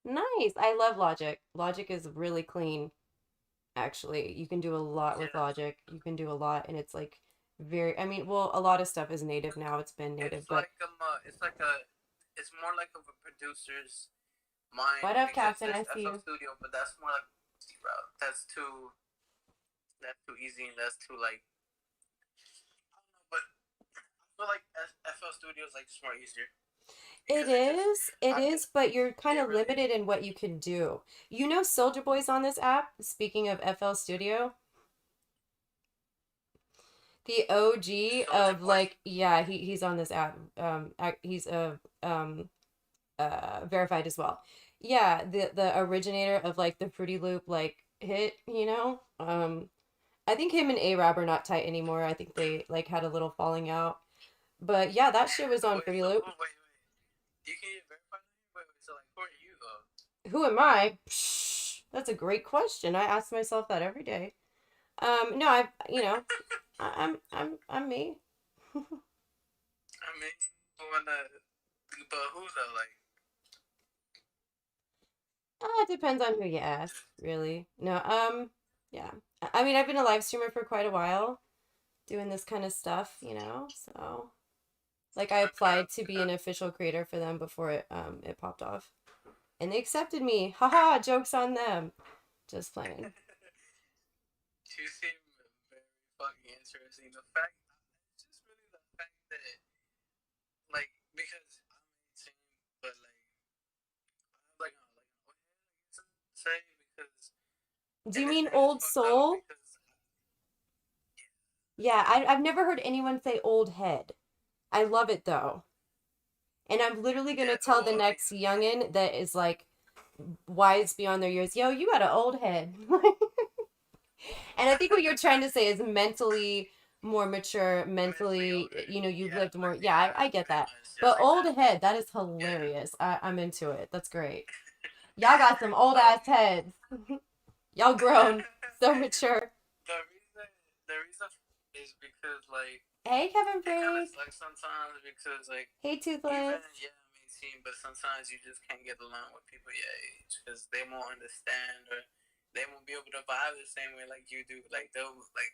Nice. I love Logic. Logic is really clean, actually. You can do a lot with Yeah, Logic. You can do a lot, and it's like very, I mean, well, a lot of stuff is native now. It's been native, but it's more like of a producer's mind what up, because Captain? there's I see FL you. Studio, but that's more like route. That's too easy and that's too like I don't know, but I feel like FL Studio is like just more easier It because it just it I can is, but you're kind it of really limited in what you can do. You know, Soldier Boy's on this app. Speaking of FL Studio, the OG Soldier of Boy. like, yeah, he's on this app. He's verified as well. Yeah, the originator of like the Fruity Loop like hit, you know. I think him and A-Rab are not tight anymore. I think they like had a little falling out. But yeah, that shit was on Wait, Fruity so Loop. wait. You can get verified? Wait, so like who are you though? Who am I? Psh, that's a great question. I ask myself that every day. No, you know, I'm me. I mean, but who though? Like, It depends on who you ask, really. No, yeah. I mean, I've been a live streamer for quite a while, doing this kind of stuff, you know. So, like, I applied to be an official creator for them before it popped off, and they accepted me. Haha, jokes on them. Just playing. you seem very fucking interesting. The fact, it's just really the fact that, like, because I'm 18, but like an old head, I guess I would say, because, Do and you it's mean really old fucked up soul? because, Yeah, I've never heard anyone say old head. I love it though. And I'm literally gonna yeah, tell the well, I mean, next youngin that is like wise beyond their years, yo, you got an old head. And I think what you're trying to say is mentally more mature, mentally mentally, older. you know, you've Yeah, lived more. like, Yeah, yeah, I get pretty that. much, yeah, But like old that. head, that is Yeah. hilarious. I'm into it. That's great. Y'all got some old ass heads. Y'all grown, so mature. the reason, the reason is because, like, Hey, Kevin it kind of Freak. sucks sometimes because, like, Hey, even, Toothless. yeah, I'm 18, but sometimes you just can't get along with people your age because they won't understand or they won't be able to vibe the same way like you do. Like, they'll, like,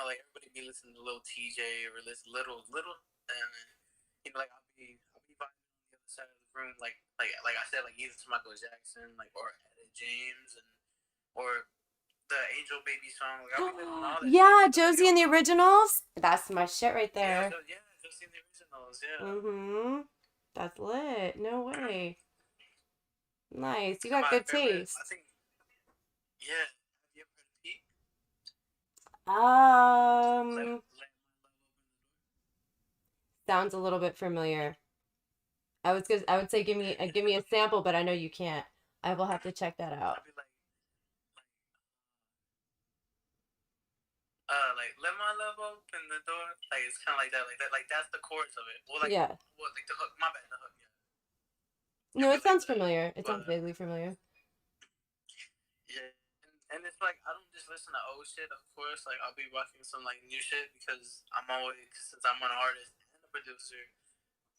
like everybody be listening to Little TJ or listen little, and, like, I'll be vibing on the other side of the room, like I said, like, either to Michael Jackson, like, or Etta James, or the Angel Baby song. Like, I'll be listening to all that shit, Yeah, but they'll be Josie on and the the, Originals. That's my shit right yeah, there. yeah, just in the originals, yeah. Mm-hmm. That's lit. No way. Nice. You got My good favorite, I taste. think, yeah. Have you ever heard of Pete? Um, Let sounds a little bit familiar. I would say give me a sample, but I know you can't. I will have to check that out. I'll be like, let my love open the door. Like, it's kind of like that, like that's the chorus of it. Well, like, Yeah. what, like the hook? My bad, the hook. Yeah, No, it'd be it like sounds that. familiar. It sounds But vaguely familiar. yeah, and it's like I don't just listen to old shit. Of course, like I'll be rocking some like new shit because I'm always since I'm an artist and a producer.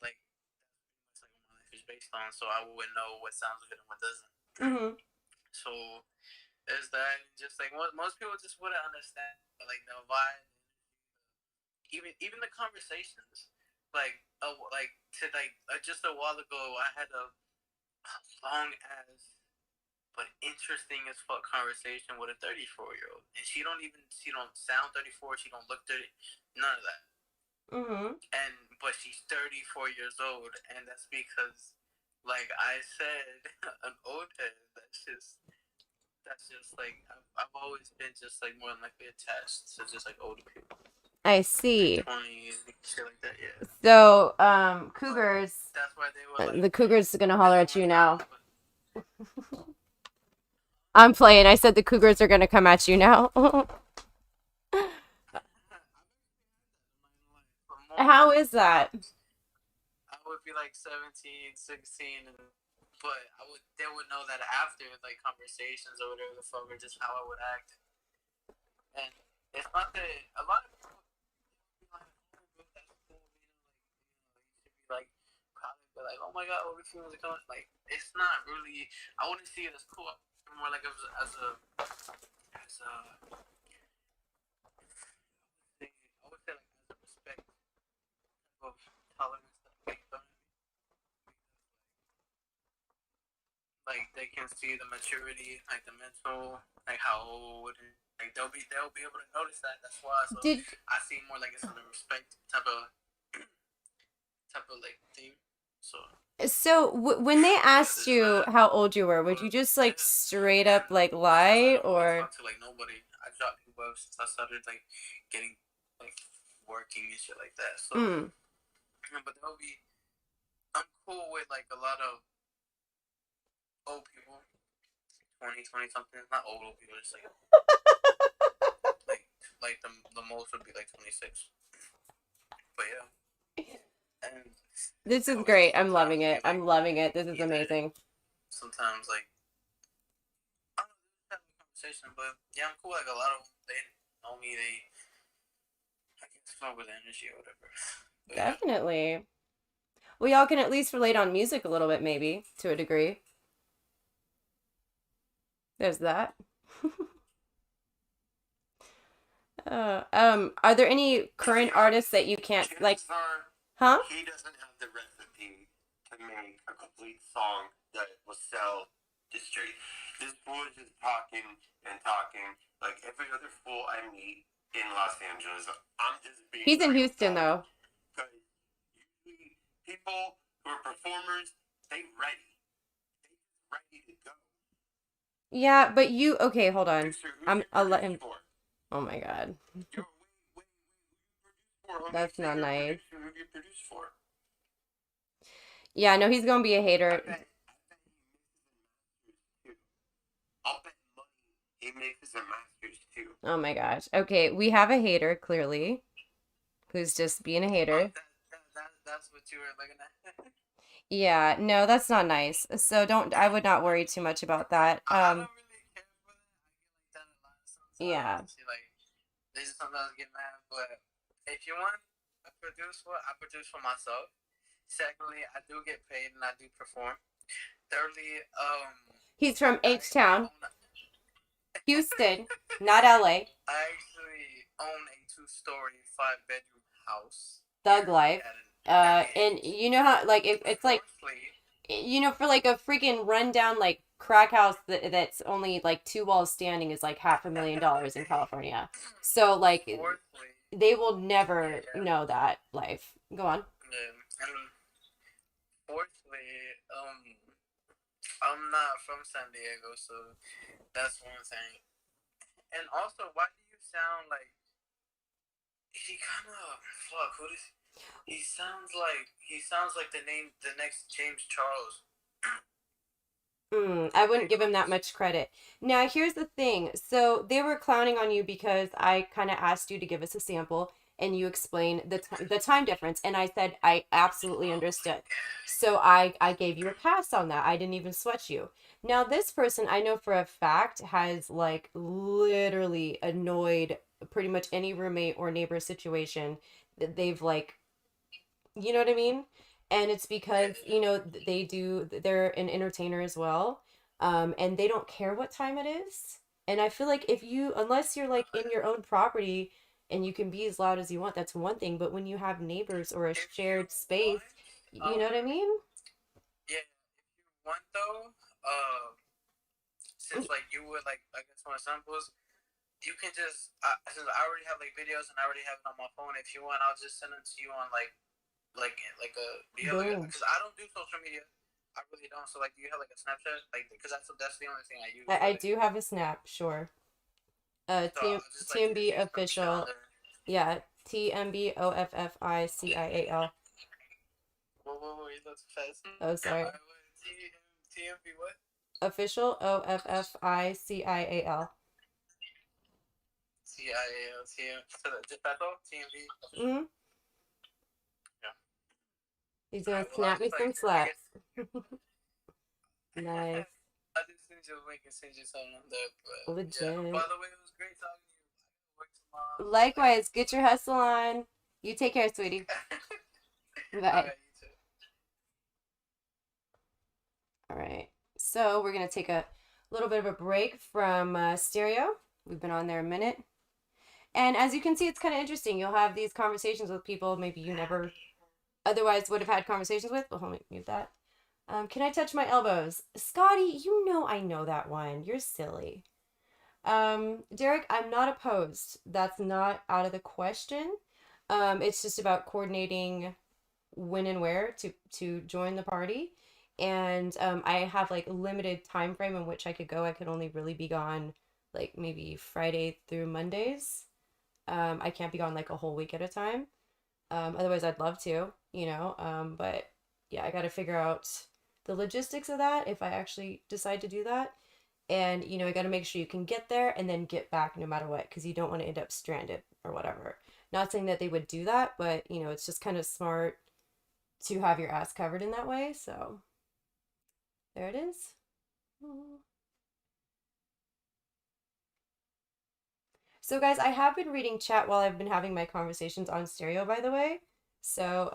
Like that's pretty much like what my life is based on. So I would know what sounds good and what doesn't. Mm-hmm. So there's that. Just like most people just wouldn't understand like the vibe, even the conversations. Like to just a while ago, I had a long ass but interesting as fuck conversation with a 34-year-old, and she don't sound 34, she don't look 30, none of that. Mm-hmm. And but she's 34 years old, and that's because, like I said, an old head. That's just like I've always been just like more than likely attached to just like older people, I like see. 20s, shit like that. Yeah. So, But Cougars, that's why they were like the Cougars are gonna holler they at you were now. down. But I'm playing. I said the Cougars are gonna come at you now. How is that? I would be like 17, 16, but they would know that after like conversations or whatever the fuck, or just how I would act. And it's not that a lot of people be like, oh, but that's cool, you should be like proud of be like, oh my god, all the females are coming. Like, it's not really. I wouldn't see it as cool. More like as a I would say like as a respect of tolerance that they don't. Like they can see the maturity, like the mental, like how old, like they'll be able to notice that. That's why. So Did I see more like it's a respect type of like thing. So when they asked there's you that. how old you were, would you But just like yeah, straight up like I lie don't really or? talk to like nobody. I dropped people out since I started like getting like working and shit like that. So, Mm. but I'm cool with like a lot of old people, 20 something. Not old people, just like the most would be like 26. But yeah, and This is I would great. I'm sometimes loving be it. like I'm loving it. This is either amazing. sometimes like I don't know, just have a conversation. But yeah, I'm cool. Like a lot of them, they know me. I can fuck with the energy or whatever. But yeah. Definitely. Well, y'all can at least relate on music a little bit, maybe, to a degree. There's that. Are there any current artists that you can't like, Chances are huh? he doesn't have the recipe to make a complete song that will sell the street. This fool is just talking and talking like every other fool I meet in Los Angeles. I'm just being He's in real Houston about it. though. Because usually people who are performers, they ready. They ready to go. Yeah, but you okay, hold on. Producer, who you I'll let produce him. for? Oh my God. Yo, wait, who you produce for? Homie? That's Say not you're a nice. producer, who do you produce for? Yeah, no, he's gonna be a I hater. bet he mixes and masters too. I'll bet money he mixes and masters too. Oh my gosh. Okay, we have a hater, clearly, who's just being a hater. That's what you were looking at. Yeah, no, that's not nice. So I would not worry too much about that. I don't really care for that. I get like that a lot sometimes. Yeah. See, like they just sometimes get mad. But if you want a producer, I produce for myself. Secondly, I do get paid and I do perform. Thirdly, He's from I H-Town, Houston, not LA. I actually own a 2-story, 5-bedroom house. Thug life. And you know how like it's like for like a freaking rundown like crack house that's only like 2 walls standing is like $500,000 in California. So like Fourthly, they will never know that life. Go on. and fourthly, I'm not from San Diego, so that's one thing. And also, why do you sound like he kind of fuck? What is he sounds like? He sounds like the next James Charles. I wouldn't give him that much credit. Now, here's the thing. So they were clowning on you because I kind of asked you to give us a sample and you explained the time difference. And I said, I absolutely understood. So I gave you a pass on that. I didn't even sweat you. Now, this person I know for a fact has like literally annoyed pretty much any roommate or neighbor situation that they've like, you know what I mean? And it's because, they're an entertainer as well. And they don't care what time it is. And I feel like unless you're like in your own property and you can be as loud as you want, that's one thing. But when you have neighbors or a shared space, you know what I mean? Yeah, if you want though, since like you would like, I guess one samples, you can just since I already have like videos and I already have it on my phone. If you want, I'll just send them to you on like a because I don't do social media. I really don't. So like, do you have like a Snapchat? Like, because that's the only thing I use. I do have a snap, sure. So TMB official. Yeah, TMBOFFICIAL. Wait, that's fast. Oh, sorry. TMB what? Official OFFICIAL. CIAL. So just that's all. TMB. Mm-hmm. Yeah. He's gonna snap me some slaps. Nice. I just send you a link and send you something on that. But Legit. yeah. By the way, it was great talking to you. Likewise, get your hustle on. You take care, sweetie. Bye. Alright, you too. All right. So we're going to take a little bit of a break from stereo. We've been on there a minute. And as you can see, it's kind of interesting. You'll have these conversations with people maybe you never otherwise would have had conversations with. Well, hold me, mute that. Can I touch my elbows? Scotty, you know I know that one. You're silly. Derek, I'm not opposed. That's not out of the question. It's just about coordinating when and where to join the party. And I have like a limited time frame in which I could go. I could only really be gone like maybe Friday through Mondays. I can't be gone like a whole week at a time. Otherwise, I'd love to, you know. But yeah, I got to figure out the logistics of that if I actually decide to do that. And, you know, I got to make sure you can get there and then get back no matter what, because you don't want to end up stranded or whatever. Not saying that they would do that, but, you know, it's just kind of smart to have your ass covered in that way. So there it is. So guys, I have been reading chat while I've been having my conversations on stereo, by the way. So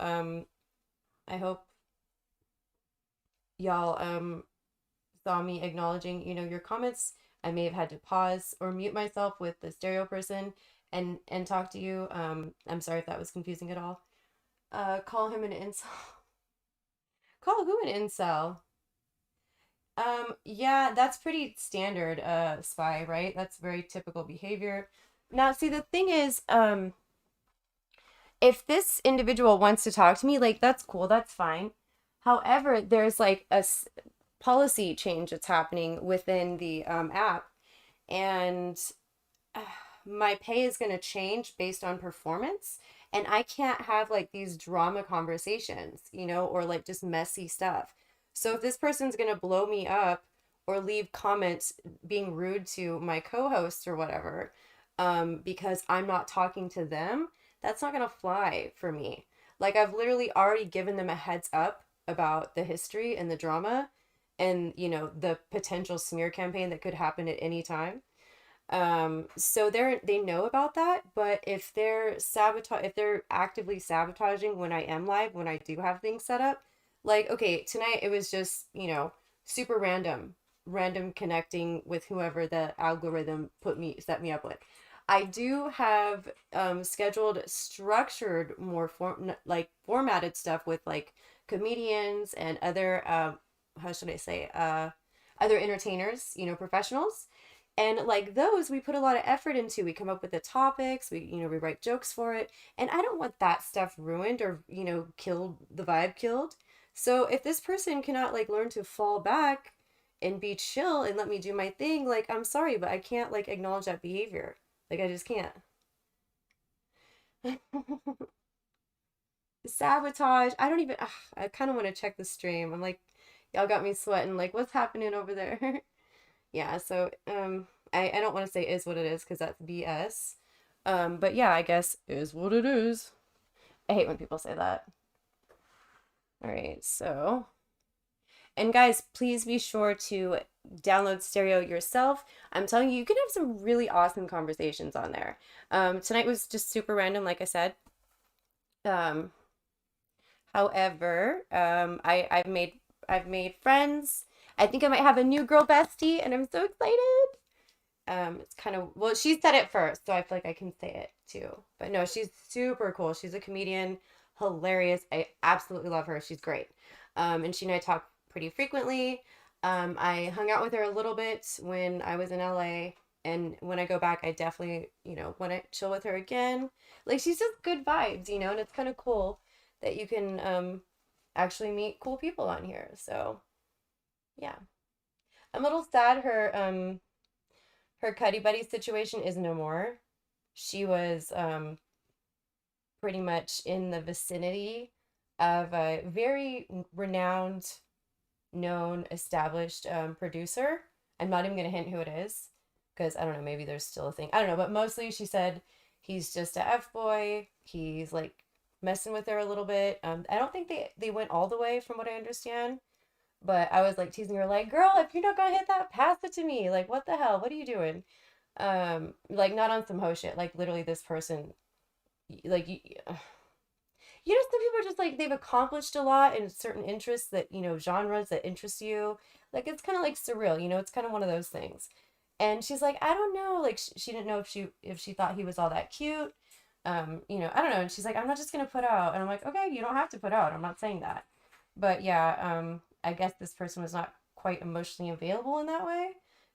I hope y'all saw me acknowledging, you know, your comments. I may have had to pause or mute myself with the stereo person and talk to you. I'm sorry if that was confusing at all. Call him an incel. Call who an incel? Yeah, that's pretty standard, Spy, right? That's very typical behavior. Now, see, the thing is, if this individual wants to talk to me, like, that's cool, that's fine. However, there's like a policy change that's happening within the app, and uh, my pay is going to change based on performance. And I can't have like these drama conversations, you know, or like just messy stuff. So if this person's going to blow me up or leave comments being rude to my co-hosts or whatever, because I'm not talking to them, that's not going to fly for me. Like I've literally already given them a heads up about the history and the drama and, you know, the potential smear campaign that could happen at any time. So they know about that, but if they're actively sabotaging when I am live, when I do have things set up, like okay, tonight it was just, you know, super random connecting with whoever the algorithm set me up with. I do have scheduled structured more formatted stuff with like comedians and other how should I say other entertainers, you know, professionals. And like those, we put a lot of effort into. We come up with the topics, we write jokes for it. And I don't want that stuff ruined or, you know, killed, the vibe killed. So if this person cannot like learn to fall back and be chill and let me do my thing, like I'm sorry, but I can't like acknowledge that behavior. Like I just can't. Sabotage. I don't even, I kind of want to check the stream. I'm like, y'all got me sweating. Like, what's happening over there? Yeah, so I don't want to say is what it is because that's BS. But yeah, I guess is what it is. I hate when people say that. All right, so and guys, please be sure to download Stereo yourself. I'm telling you, you can have some really awesome conversations on there. Tonight was just super random, like I said. Um, However, I've made friends. I think I might have a new girl bestie, and I'm so excited. It's kind of well, she said it first, so I feel like I can say it too. But no, she's super cool. She's a comedian, hilarious. I absolutely love her. She's great. And she and I talk pretty frequently. I hung out with her a little bit when I was in LA, and when I go back, I definitely, you know, want to chill with her again. Like she's just good vibes, you know, and it's kind of cool that you can actually meet cool people on here. So yeah, I'm a little sad her Cuddy Buddy situation is no more. She was pretty much in the vicinity of a very renowned, known, established producer. I'm not even gonna hint who it is because I don't know, maybe there's still a thing. I don't know, but mostly she said he's just a F-boy. He's like messing with her a little bit. I don't think they went all the way from what I understand. But I was like teasing her, like, girl, if you're not gonna hit that, pass it to me. Like, what the hell? What are you doing? Like not on some ho shit. Like literally this person, like you know, some people are just like they've accomplished a lot in certain interests that, you know, genres that interest you. Like it's kind of like surreal, you know, it's kind of one of those things. And she's like, I don't know, like she didn't know if she thought he was all that cute. You know, I don't know. And she's like, I'm not just gonna put out. And I'm like, okay, you don't have to put out. I'm not saying that. But yeah, I guess this person was not quite emotionally available in that way.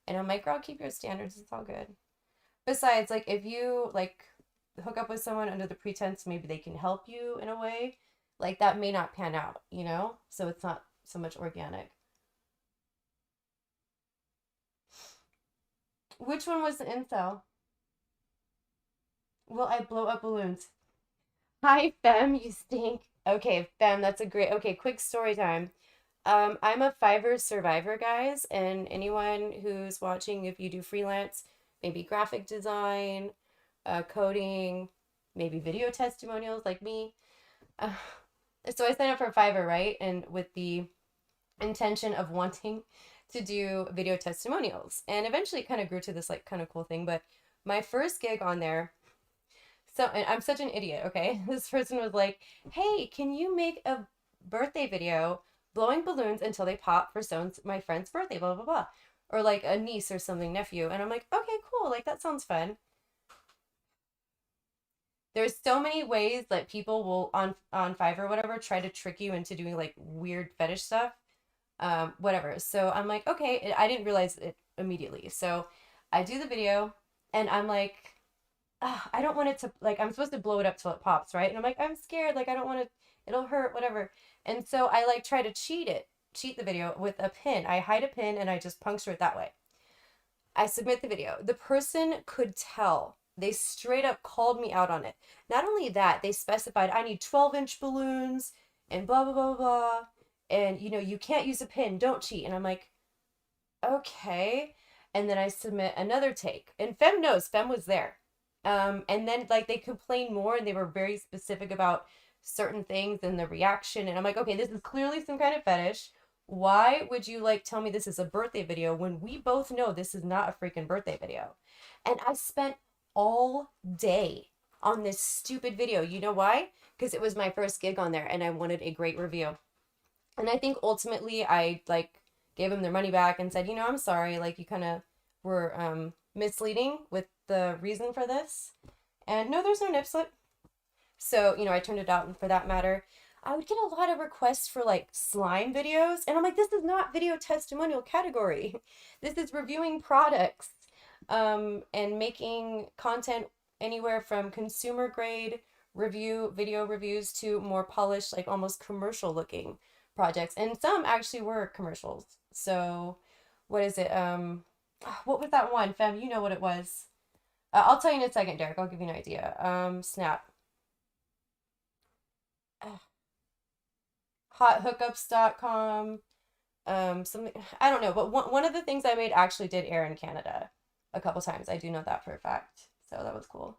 And I'm like, girl, keep your standards. It's all good. Besides, like if you like hook up with someone under the pretense maybe they can help you in a way, like that may not pan out, you know? So it's not so much organic. Which one was the incel? Will I blow up balloons? Hi, Fem, you stink. Okay, Fem, that's a great. Okay, quick story time. I'm a Fiverr survivor, guys, and anyone who's watching, if you do freelance, maybe graphic design, coding, maybe video testimonials like me. Uh, so I signed up for Fiverr, right? And with the intention of wanting to do video testimonials. And eventually it kind of grew to this like kind of cool thing. But my first gig on there, so and I'm such an idiot, okay? This person was like, hey, can you make a birthday video blowing balloons until they pop for my friend's birthday, blah, blah, blah. Or like a niece or something, nephew. And I'm like, okay, cool. Like that sounds fun. There's so many ways that people will on Fiverr or whatever try to trick you into doing like weird fetish stuff. Whatever. So I'm like, okay, I didn't realize it immediately. So I do the video and I'm like, I don't want it to, like, I'm supposed to blow it up till it pops, right? And I'm like, I'm scared. Like, I don't want to, it'll hurt, whatever. And so I like try to cheat the video with a pin. I hide a pin and I just puncture it that way. I submit the video. The person could tell. They straight up called me out on it. Not only that, they specified I need 12-inch balloons and blah, blah, blah, blah. And, you know, you can't use a pin. Don't cheat. And I'm like, okay. And then I submit another take. And Fem knows. Fem was there. And then, like, they complained more and they were very specific about certain things and the reaction. And I'm like, okay, this is clearly some kind of fetish. Why would you like tell me this is a birthday video when we both know this is not a freaking birthday video? And I spent all day on this stupid video. You know why? Because it was my first gig on there and I wanted a great review. And I think ultimately I like gave them their money back and said, you know, I'm sorry, like you kind of were misleading with the reason for this. And no, there's no nip slip. So, you know, I turned it out for that matter. I would get a lot of requests for like slime videos. And I'm like, this is not video testimonial category. This is reviewing products and making content anywhere from consumer grade video reviews to more polished, like almost commercial looking projects. And some actually were commercials. So what is it? What was that one, Fem? You know what it was. I'll tell you in a second, Derek. I'll give you an idea. Snap. Hothookups.com. Something, I don't know, but one of the things I made actually did air in Canada a couple times. I do know that for a fact. So that was cool.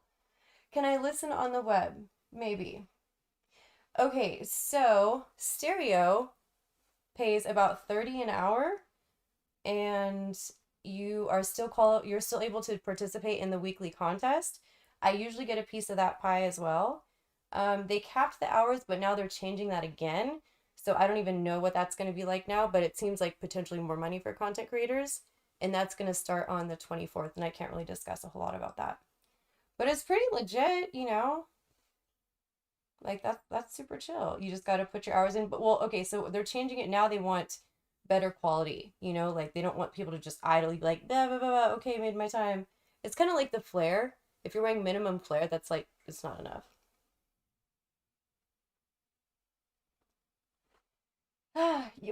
Can I listen on the web? Maybe. Okay, so Stereo pays about 30 an hour and you're still able to participate in the weekly contest. I usually get a piece of that pie as well. They capped the hours, but now they're changing that again. So I don't even know what that's going to be like now, but it seems like potentially more money for content creators. And that's going to start on the 24th, and I can't really discuss a whole lot about that. But it's pretty legit, you know? Like that's super chill. You just got to put your hours in. But well, okay, so they're changing it now. They want better quality, you know? Like they don't want people to just idly be like, blah, blah, blah, blah, okay, made my time. It's kind of like the flare. If you're wearing minimum flare, that's like, it's not enough.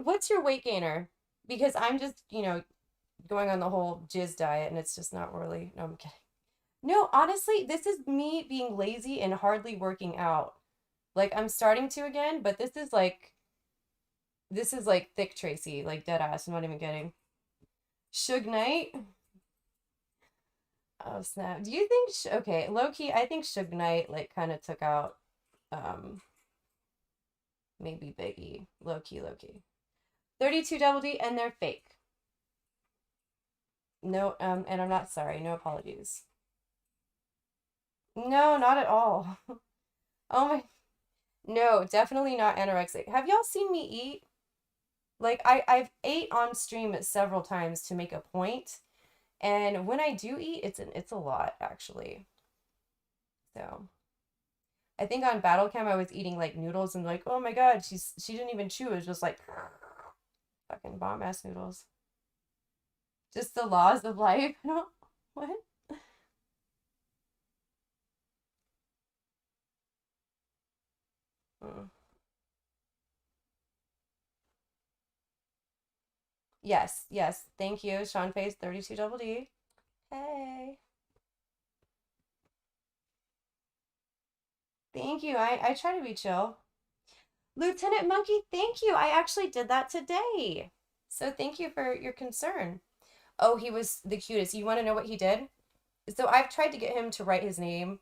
What's your weight gainer? Because I'm just, you know, going on the whole jizz diet and it's just not really, no, I'm kidding. No, honestly, this is me being lazy and hardly working out. Like I'm starting to again, but this is like thick Tracy, like dead ass. I'm not even kidding. Suge Knight. Oh snap. Do you think, okay, low key, I think Suge Knight like kind of took out, maybe Biggie. Low key, low key. 32 Double D, and they're fake. No, and I'm not sorry. No apologies. No, not at all. Oh my. No, definitely not anorexic. Have y'all seen me eat? Like I've ate on stream several times to make a point, and when I do eat, it's a lot actually. So I think on Battle Cam I was eating like noodles and like, oh my God, she didn't even chew. It was just like fucking bomb ass noodles. Just the laws of life. I don't what? Mm. Yes, yes. Thank you, Sean Face 32 Double D. Hey. Thank you. I try to be chill. Lieutenant Monkey, thank you. I actually did that today. So thank you for your concern. Oh, he was the cutest. You want to know what he did? So I've tried to get him to write his name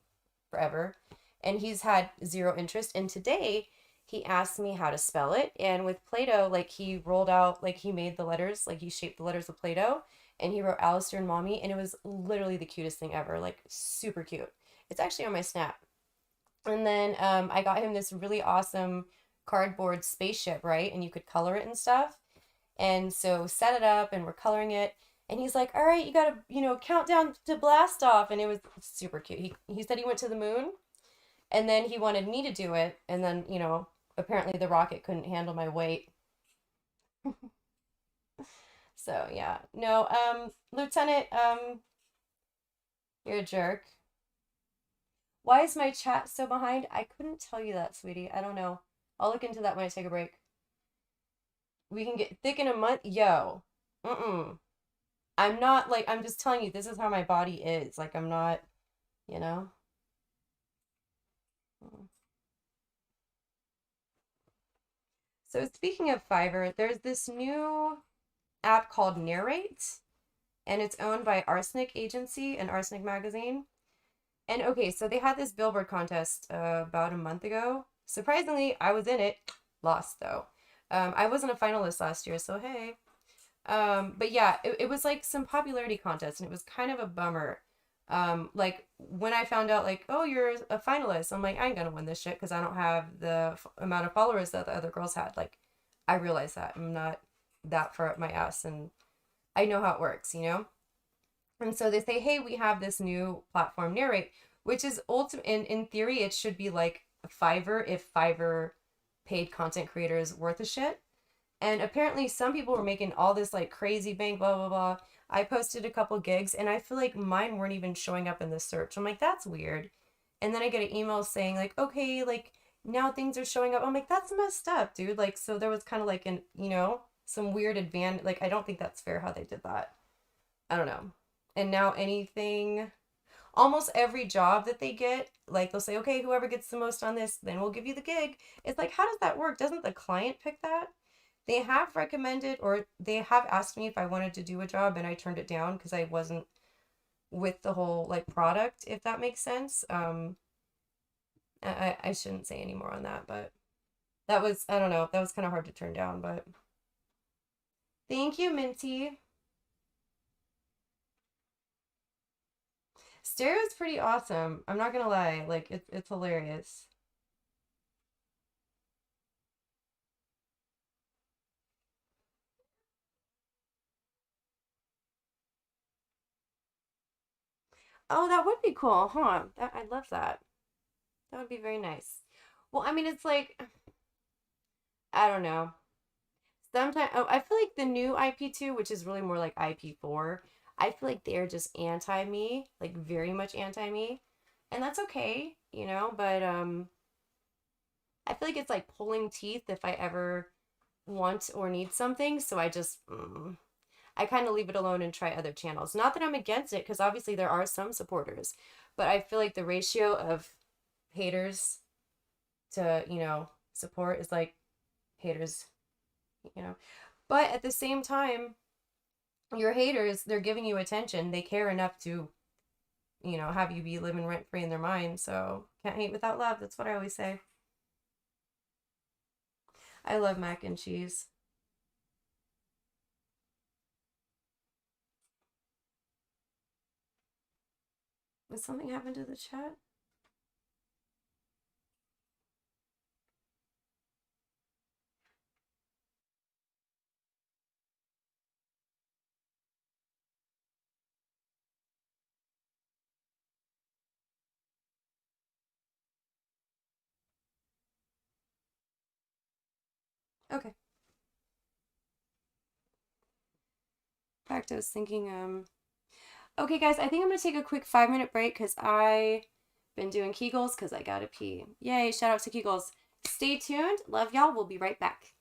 forever, and he's had zero interest. And today he asked me how to spell it. And with Play-Doh, like he rolled out, like he made the letters, like he shaped the letters with Play-Doh, and he wrote Alistair and Mommy, and it was literally the cutest thing ever, like super cute. It's actually on my Snap. And then I got him this really awesome cardboard spaceship, right? And you could color it and stuff. And so set it up and we're coloring it. And he's like, all right, you gotta, count down to blast off. And it was super cute. He said he went to the moon and then he wanted me to do it. And then, apparently the rocket couldn't handle my weight. So yeah. No, Lieutenant, you're a jerk. Why is my chat so behind? I couldn't tell you that, sweetie. I don't know. I'll look into that when I take a break. We can get thick in a month? Yo. Mm-mm. I'm not like, I'm just telling you, this is how my body is. Like, I'm not, you know? Mm. So, speaking of Fiverr, there's this new app called Narrate, and it's owned by Arsenic Agency and Arsenic Magazine. And okay, so they had this billboard contest about a month ago. Surprisingly, I was in it. Lost though. I wasn't a finalist last year, so hey. But yeah, it was like some popularity contest, and it was kind of a bummer. Like when I found out, like, oh, you're a finalist, I'm like, I ain't gonna win this shit because I don't have the amount of followers that the other girls had. Like, I realized that I'm not that far up my ass, and I know how it works. And so they say, hey, we have this new platform, Narrate, which is ultimate. In theory, it should be like Fiverr if Fiverr paid content creators worth a shit. And apparently, some people were making all this like crazy bank, blah, blah, blah. I posted a couple gigs and I feel like mine weren't even showing up in the search. I'm like, that's weird. And then I get an email saying, like, okay, like now things are showing up. I'm like, that's messed up, dude. Like, so there was kind of like some weird advantage. Like, I don't think that's fair how they did that. I don't know. And now almost every job that they get, like they'll say, okay, whoever gets the most on this, then we'll give you the gig. It's like, how does that work? Doesn't the client pick that? They have recommended or they have asked me if I wanted to do a job and I turned it down because I wasn't with the whole like product, if that makes sense. I shouldn't say any more on that, but that was, I don't know, that was kind of hard to turn down, but thank you, Minty. Stereo is pretty awesome. I'm not gonna lie, like it's hilarious. Oh, that would be cool, huh? I'd love that. That would be very nice. Well, I mean, it's like I don't know. Sometimes I feel like the new IP2, which is really more like IP4, I feel like they're just anti me, like very much anti me, and that's okay. But I feel like it's like pulling teeth if I ever want or need something, so I kind of leave it alone and try other channels. Not that I'm against it, because obviously there are some supporters, but I feel like the ratio of haters to, support is like haters, you know. But at the same time, your haters, they're giving you attention. They care enough to, have you be living rent free in their mind. So can't hate without love. That's what I always say. I love mac and cheese. Did something happen to the chat? Okay. In fact, I was thinking, okay, guys, I think I'm gonna take a quick 5-minute break because I been doing Kegels because I gotta pee. Yay, shout out to Kegels. Stay tuned. Love y'all. We'll be right back.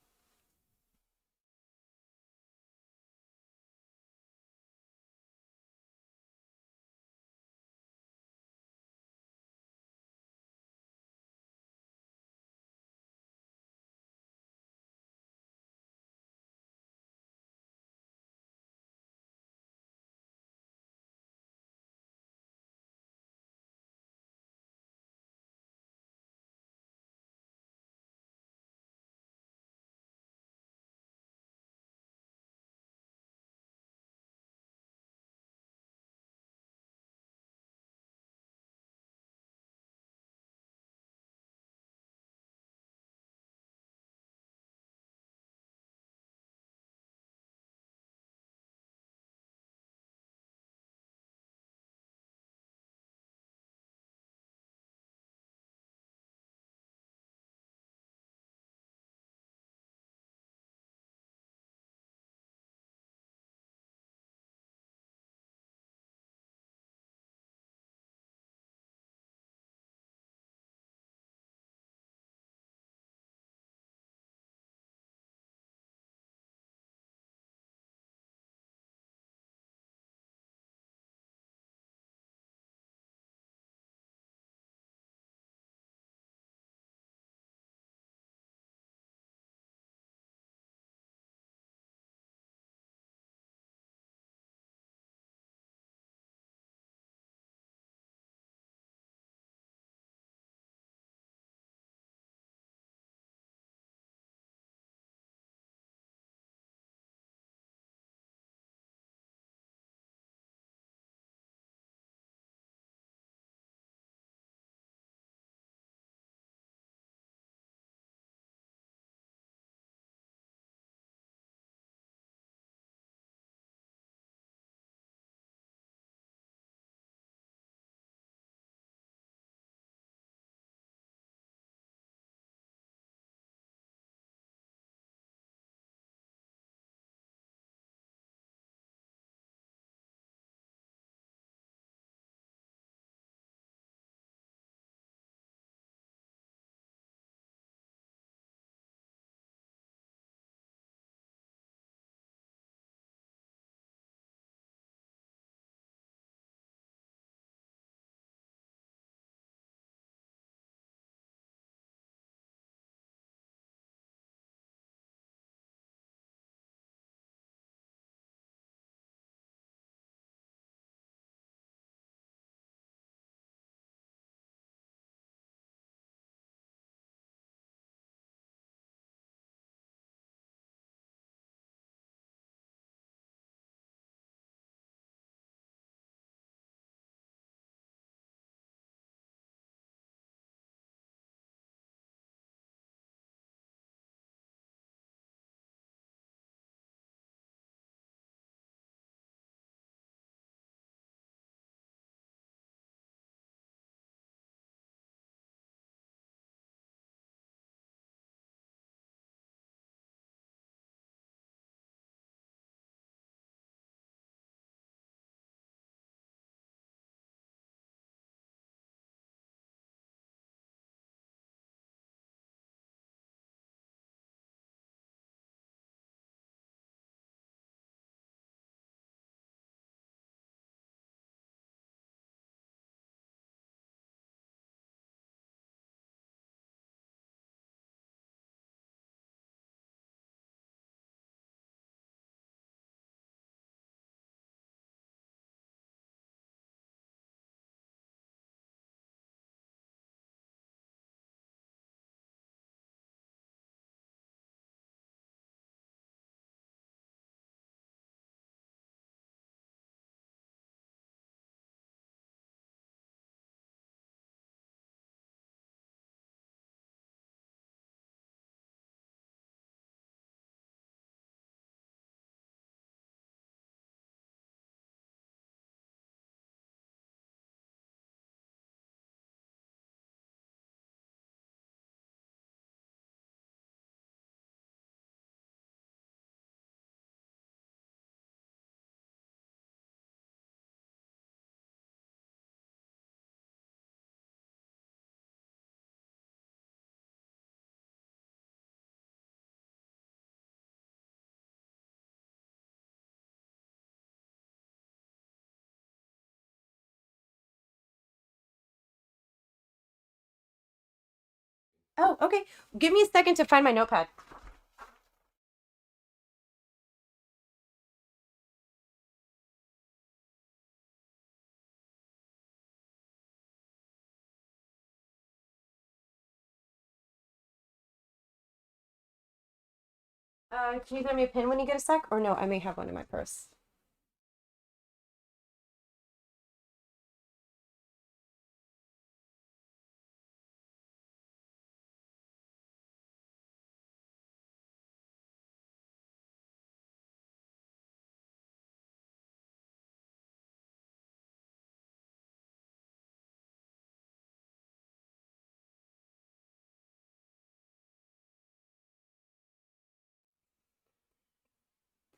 Oh, okay. Give me a second to find my notepad. Can you throw me a pin when you get a sec? Or no, I may have one in my purse.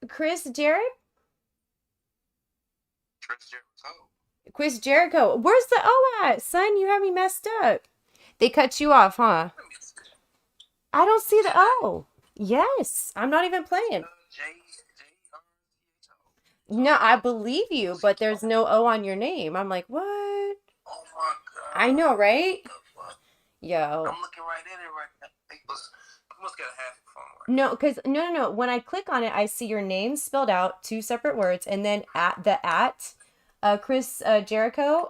Chris Jared? Chris Jericho. Chris Jericho. Where's the O at? Son, you have me messed up. They cut you off, huh? I don't see the O. Yes, I'm not even playing. No, I believe you, but there's no O on your name. I'm like, what? Oh my god. I know, right? What the fuck? Yo. I'm looking right at it right now. You must get a half a phone right No, because no. When I click on it, I see your name spelled out, two separate words, and then Chris Jericho.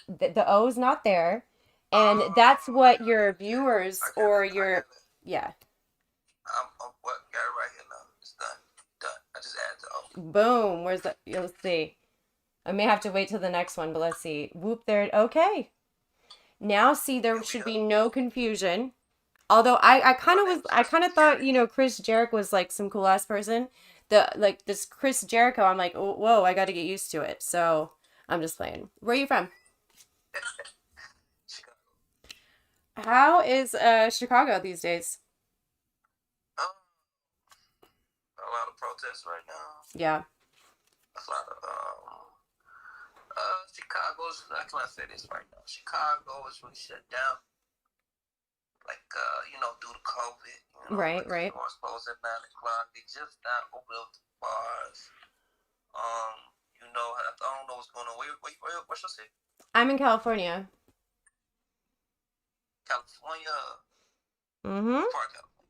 The O is not there, and that's what your viewers or your yeah. I'm what got it right here now. It's done. Done. I just added the O. Boom. Where's the? Let's see. I may have to wait till the next one, but let's see. Whoop there. Okay. Now see, there should be no confusion. Although I kind of thought, Chris Jericho was like some cool ass person. This Chris Jericho, I'm like, oh, whoa, I got to get used to it. So I'm just playing. Where are you from? Chicago. How is Chicago these days? A lot of protests right now. Yeah. A lot of Chicago's. How can I say this right now? Chicago is really shut down. Like due to COVID. Right. Stores closed at 9:00. They just not open up the bars. I don't know what's going on. What's your city? I'm in California. California. Mm-hmm. Part of California.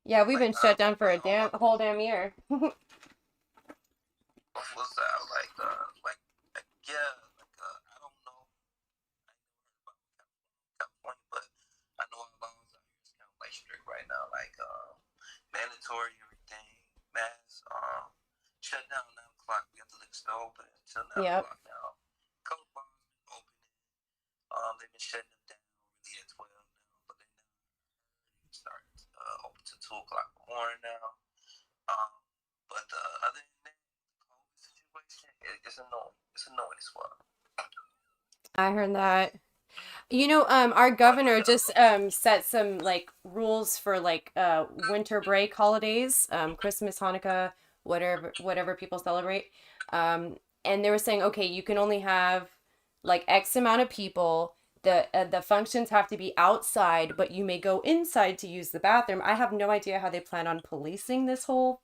Yeah, we've been shut down for a whole damn year. What's that? I don't know. California, but I know our laws out here is kind of like strict right now, like mandatory everything, mass, shut down 9:00. We have to leave the store open until 9:00 now. Couple bars been opening. They've been shutting them down really at 12 now, but they now start open to 2:00 in the morning now. But other than that, the COVID situation, it's annoying. It's annoying as well. I heard that. Our governor just set some like rules for like winter break holidays, Christmas, Hanukkah, whatever people celebrate. And they were saying, okay, you can only have like X amount of people. The functions have to be outside, but you may go inside to use the bathroom. I have no idea how they plan on policing this whole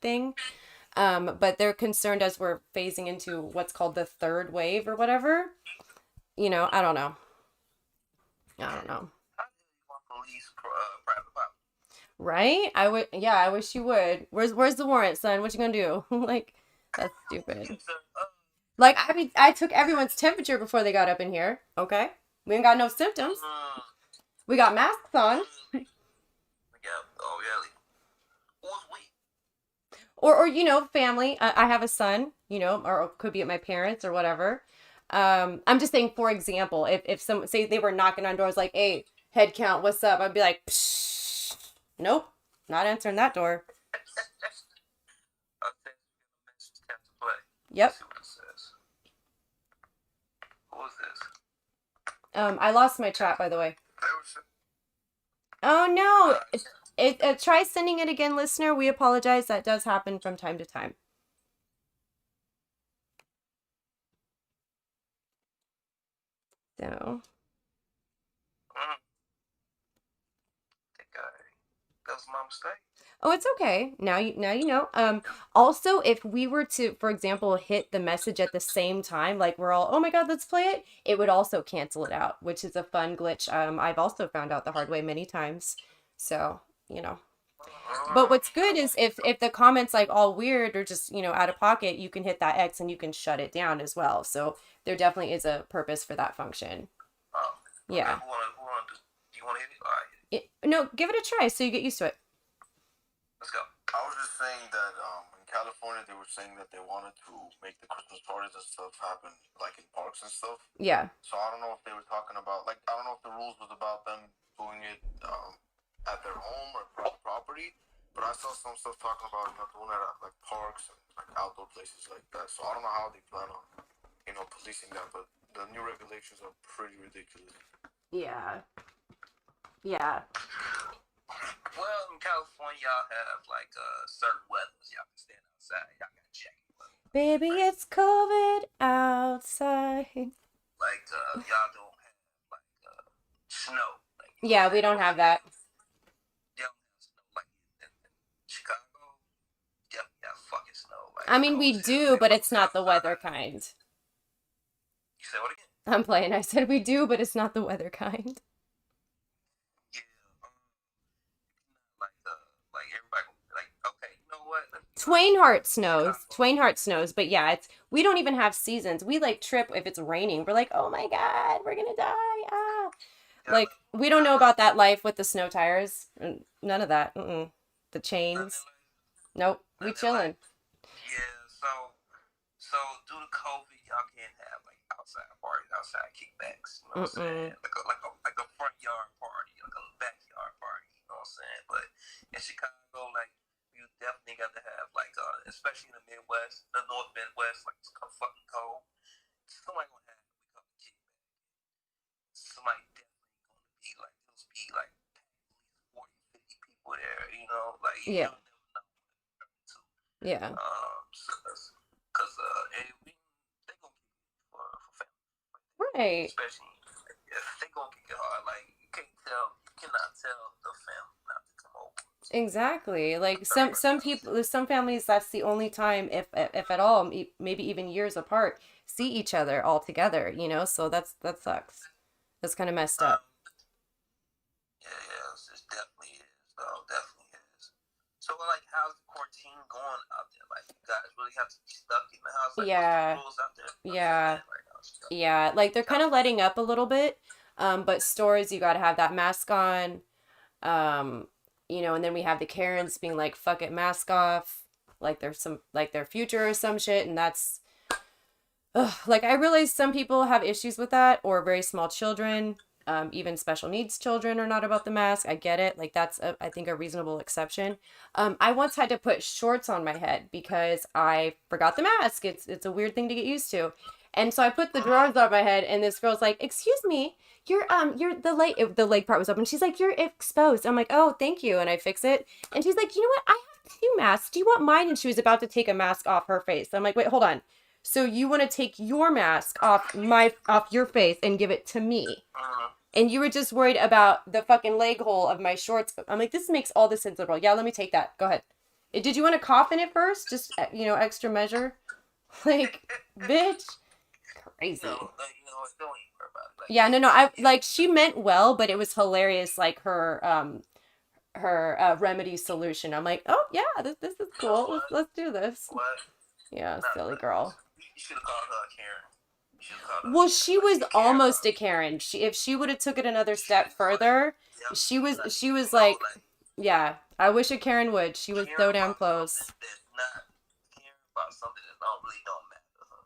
thing. But they're concerned as we're phasing into what's called the third wave or whatever. I don't know. I don't know. How do you want police private property? Right? I wish you would. Where's the warrant, son? What you gonna do? Like, that's stupid. Like, I took everyone's temperature before they got up in here. Okay? We ain't got no symptoms. We got masks on. Yeah. Oh, yeah. Who's we? Or family. I have a son, or it could be at my parents or whatever. I'm just saying, for example, if some say they were knocking on doors like, hey, head count, what's up? I'd be like, psh, nope, not answering that door. Yep. Who is this? I lost my chat, by the way. Oh no! Try sending it again, listener. We apologize. That does happen from time to time. So. That was my mistake. Oh, it's okay. Now you know. Also, if we were to, for example, hit the message at the same time, like we're all, oh my God, let's play it, it would also cancel it out, which is a fun glitch. I've also found out the hard way many times. So, you know. But what's good is if the comment's like all weird or just, out of pocket, you can hit that X and you can shut it down as well. So there definitely is a purpose for that function. Oh, Yeah. okay, do you want to hit it? All right, No, give it a try so you get used to it. let's go. I was just saying that in California they were saying that they wanted to make the Christmas parties and stuff happen like in parks and stuff. Yeah. So I don't know if they were talking about like I don't know if the rules was about them doing it at their home or property, but I saw some stuff talking about doing it at like parks and like outdoor places like that. So I don't know how they plan on policing that, but the new regulations are pretty ridiculous. Yeah. Yeah. Well, in California, y'all have like certain weathers. Y'all can stand outside. Y'all got jacket weather. Baby, it's COVID outside. Like y'all don't have like snow. Like, Yeah, we don't have that. Y'all don't have snow like in Chicago. Yeah, fucking snow. Like, I mean, we do, but it's not the weather kind. You said what again? I'm playing. I said we do, but it's not the weather kind. Yeah. Like everybody. Like okay, you know what? Twain Hart snows, but yeah, we don't even have seasons. We like trip if it's raining. We're like, oh my God, we're gonna die. Ah. Like, we don't know about that life with the snow tires. None of that. The chains. Nope. We chilling. Yeah, so due to COVID, y'all can't have like outside parties, outside kickbacks. You know what I'm saying? Like a front yard party, like a backyard party. You know what I'm saying? But in Chicago, like you definitely got to have like, especially in the Midwest, the North Midwest, like it's fucking cold. Somebody gonna have a couple kickback. Somebody definitely gonna be like, there'll be like at least 40, 50 people there. You know, like Yeah. you never know. Yeah. Because they gonna kick it for family. Right. Especially if they gonna kick it hard. Like you cannot tell the family not to come over. Exactly. Like some people, some families, that's the only time, if at all, maybe even years apart, see each other all together. So that sucks. That's kind of messed up. Yeah, it definitely is. Though, definitely is. So like, how's the quarantine going out there? Like, you guys really have to be stuck in the house. Like, Yeah. what's the rules out there? Yeah. Yeah, like they're kind of letting up a little bit, but stores, you got to have that mask on, and then we have the Karens being like, fuck it, mask off, like there's some, like their future or some shit, and that's, like I realize some people have issues with that, or very small children, even special needs children are not about the mask. I get it, like that's, I think, a reasonable exception. I once had to put shorts on my head because I forgot the mask. It's a weird thing to get used to. And so I put the drawers on my head, and this girl's like, "Excuse me, you're the leg part was open." She's like, "You're exposed." I'm like, "Oh, thank you," and I fix it. And she's like, "You know what? I have 2 masks. Do you want mine?" And she was about to take a mask off her face. I'm like, "Wait, hold on. So you want to take your mask off your face and give it to me? And you were just worried about the fucking leg hole of my shorts?" I'm like, "This makes all the sense in the world. Yeah, let me take that. Go ahead. Did you want to cough in it first? Just extra measure, like, bitch." Crazy. No, don't even worry about it. Like, Yeah, no, I like, she meant well, but it was hilarious, like her remedy solution. I'm like, "Oh yeah, this is cool. Let's do this." What? Yeah, silly girl. You should have called her a Karen. You should have called her. Well, she was almost a Karen. If she would have took it another step further, Yep. she was like, yeah, I wish a Karen would. She was so damn close. That's not caring about something that don't matter to her.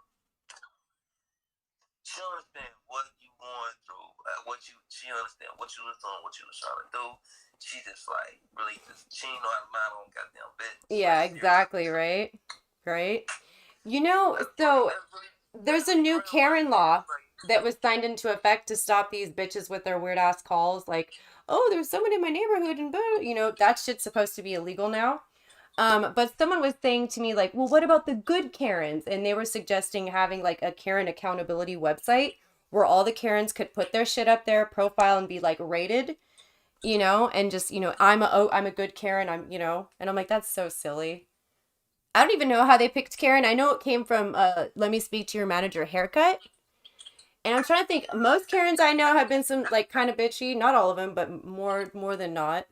She understand what you going through, she understand what you was doing, what you was trying to do. She just like really she ain't know how to mind on goddamn bit. Yeah, exactly, right? Right? So there's a new Karen law that was signed into effect to stop these bitches with their weird ass calls, like, "Oh, there's someone in my neighborhood," and that shit's supposed to be illegal now. But someone was saying to me, like, "Well, what about the good Karens?" And they were suggesting having like a Karen accountability website where all the Karens could put their shit up there, profile, and be like rated. you know, and just, you know, I'm a good Karen, and I'm like, that's so silly. I don't even know how they picked Karen. I know it came from let me speak to your manager haircut. And I'm trying to think, most Karens I know have been some like kind of bitchy, not all of them, but more than not.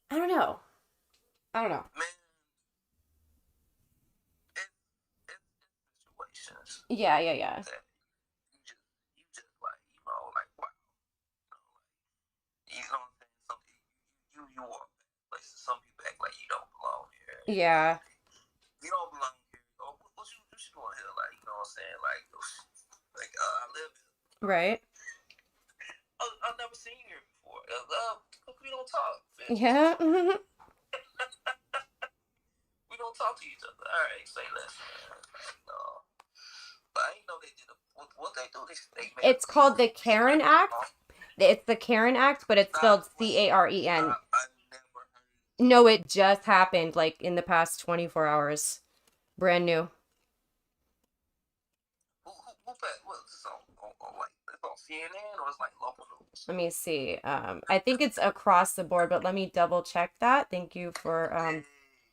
I don't know. I don't know. Man, it's situations Yeah, yeah, yeah. that you just like, like wow, you know what I'm saying? Some you walk places, some people act like you don't belong here. Yeah. You don't belong here. Oh, what you doing here? Like, you know what I'm saying? I live here. Right. I've never seen you here before. We don't talk, bitch. Yeah. We don't talk to each other. All right, say less, man. No. But I didn't know they did what they do. They made It's called the Karen Act. It's the Karen Act, but it's spelled Caren. I never heard. No, it just happened like in the past 24 hours. Brand new. Who what's this on like it's on CNN or it's like local news? Let me see. I think it's across the board, but let me double check that. Thank you for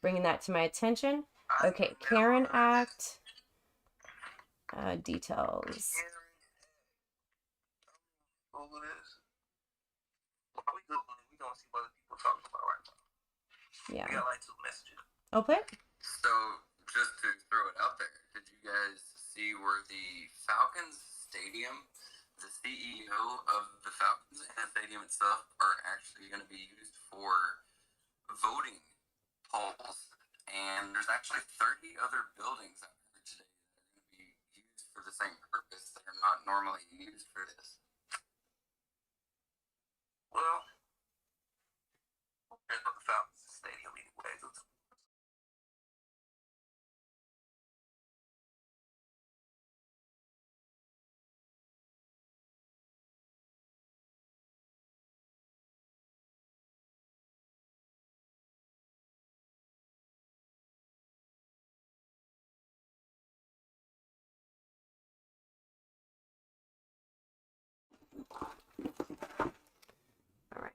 bringing that to my attention. Okay, Karen Act. Details. Google this. We Googling. We gonna see what other people talking about right now. Yeah. We got like 2 messages. I'll play it. So, just to throw it out there, did you guys see where the Falcons Stadium, the CEO of the Falcons and the stadium itself are actually going to be used for voting polls? And there's actually 30 other buildings out there today that are going to be used for the same purpose that are not normally used for this. Well, who cares about the Falcons Stadium anyway? All right.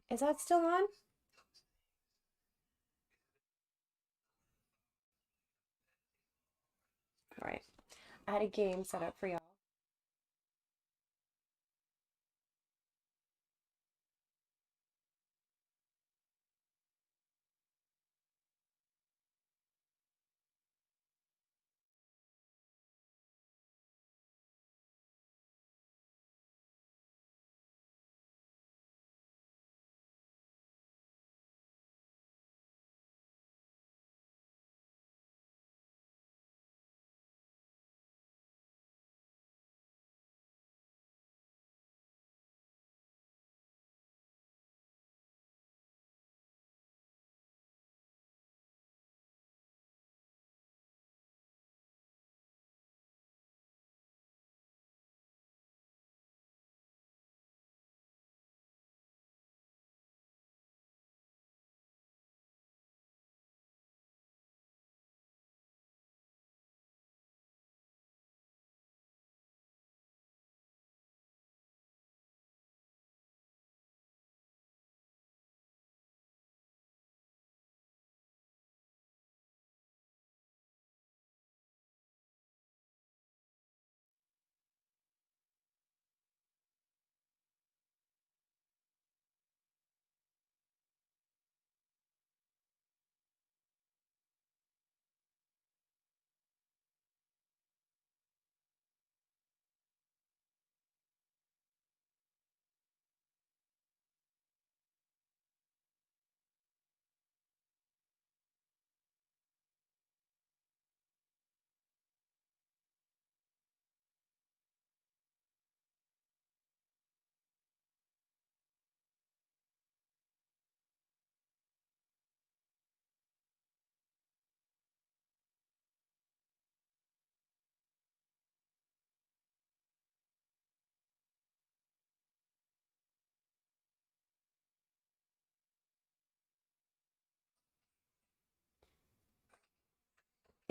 Is that still on? All right. I had a game set up for y'all.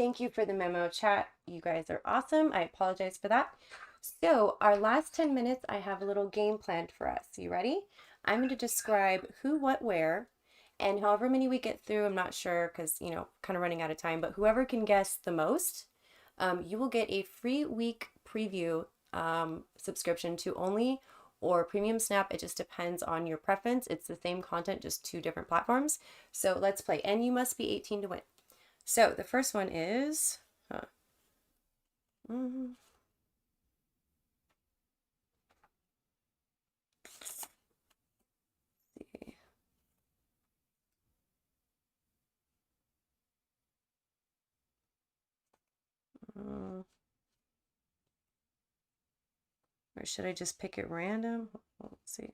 Thank you for the memo, chat. You guys are awesome. I apologize for that. So our last 10 minutes, I have a little game planned for us. You ready? I'm going to describe who, what, where, and however many we get through, I'm not sure because, you know, kind of running out of time, but whoever can guess the most, you will get a free week preview subscription to Only or Premium Snap. It just depends on your preference. It's the same content, just 2 different platforms. So let's play. And you must be 18 to win. So the first one is, or should I just pick it random? Let's see.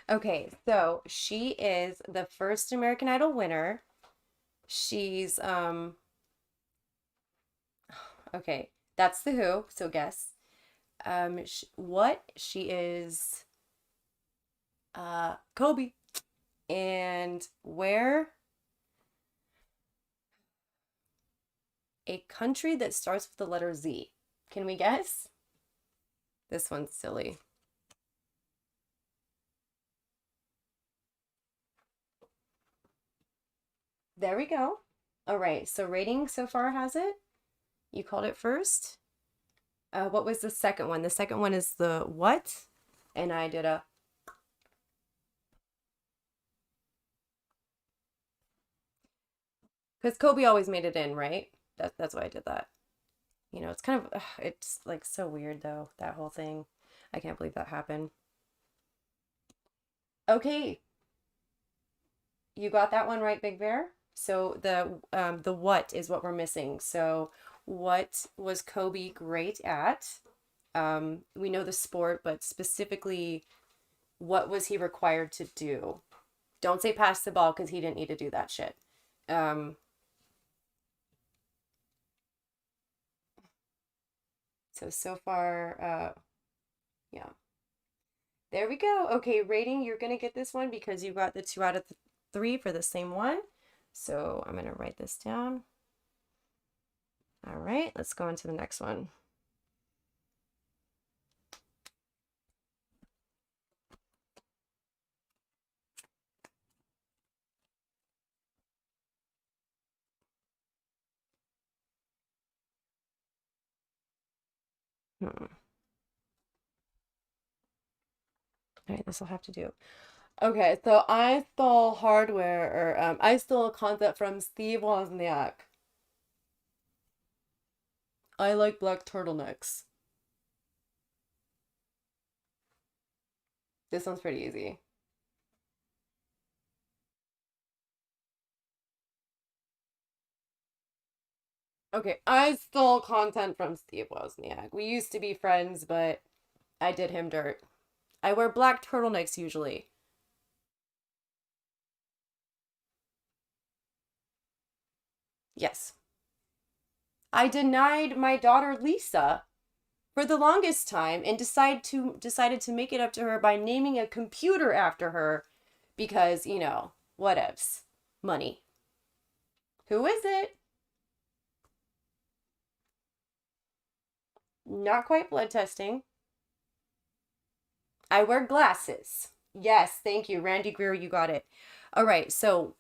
Okay, so she is the first American Idol winner. She's okay, that's the Who, so guess. What she is Kobe. And where? A country that starts with the letter Z. Can we guess? This one's silly. There we go. All right, so rating so far has it. You called it first. What was the second one? The second one is the what? And I did a... Because Kobe always made it in, right? That's why I did that. You know, it's kind of... it's like so weird though, that whole thing. I can't believe that happened. Okay. You got that one right, Big Bear? So the what is what we're missing. So what was Kobe great at? We know the sport, but specifically, what was he required to do? Don't say pass the ball because he didn't need to do that shit. So far, yeah. There we go. Okay, rating, you're gonna get this one because you got the 2 out of 3 for the same one. So I'm gonna write this down. All right, let's go on to the next one. All right, this will have to do. Okay, so I stole hardware, or I stole a concept from Steve Wozniak. I like black turtlenecks. This one's pretty easy. Okay, I stole content from Steve Wozniak. We used to be friends, but I did him dirt. I wear black turtlenecks usually. Yes. I denied my daughter Lisa for the longest time and decided to make it up to her by naming a computer after her because, you know, whatevs. Money. Who is it? Not quite blood testing. I wear glasses. Yes, thank you. Randy Greer, you got it. All right, so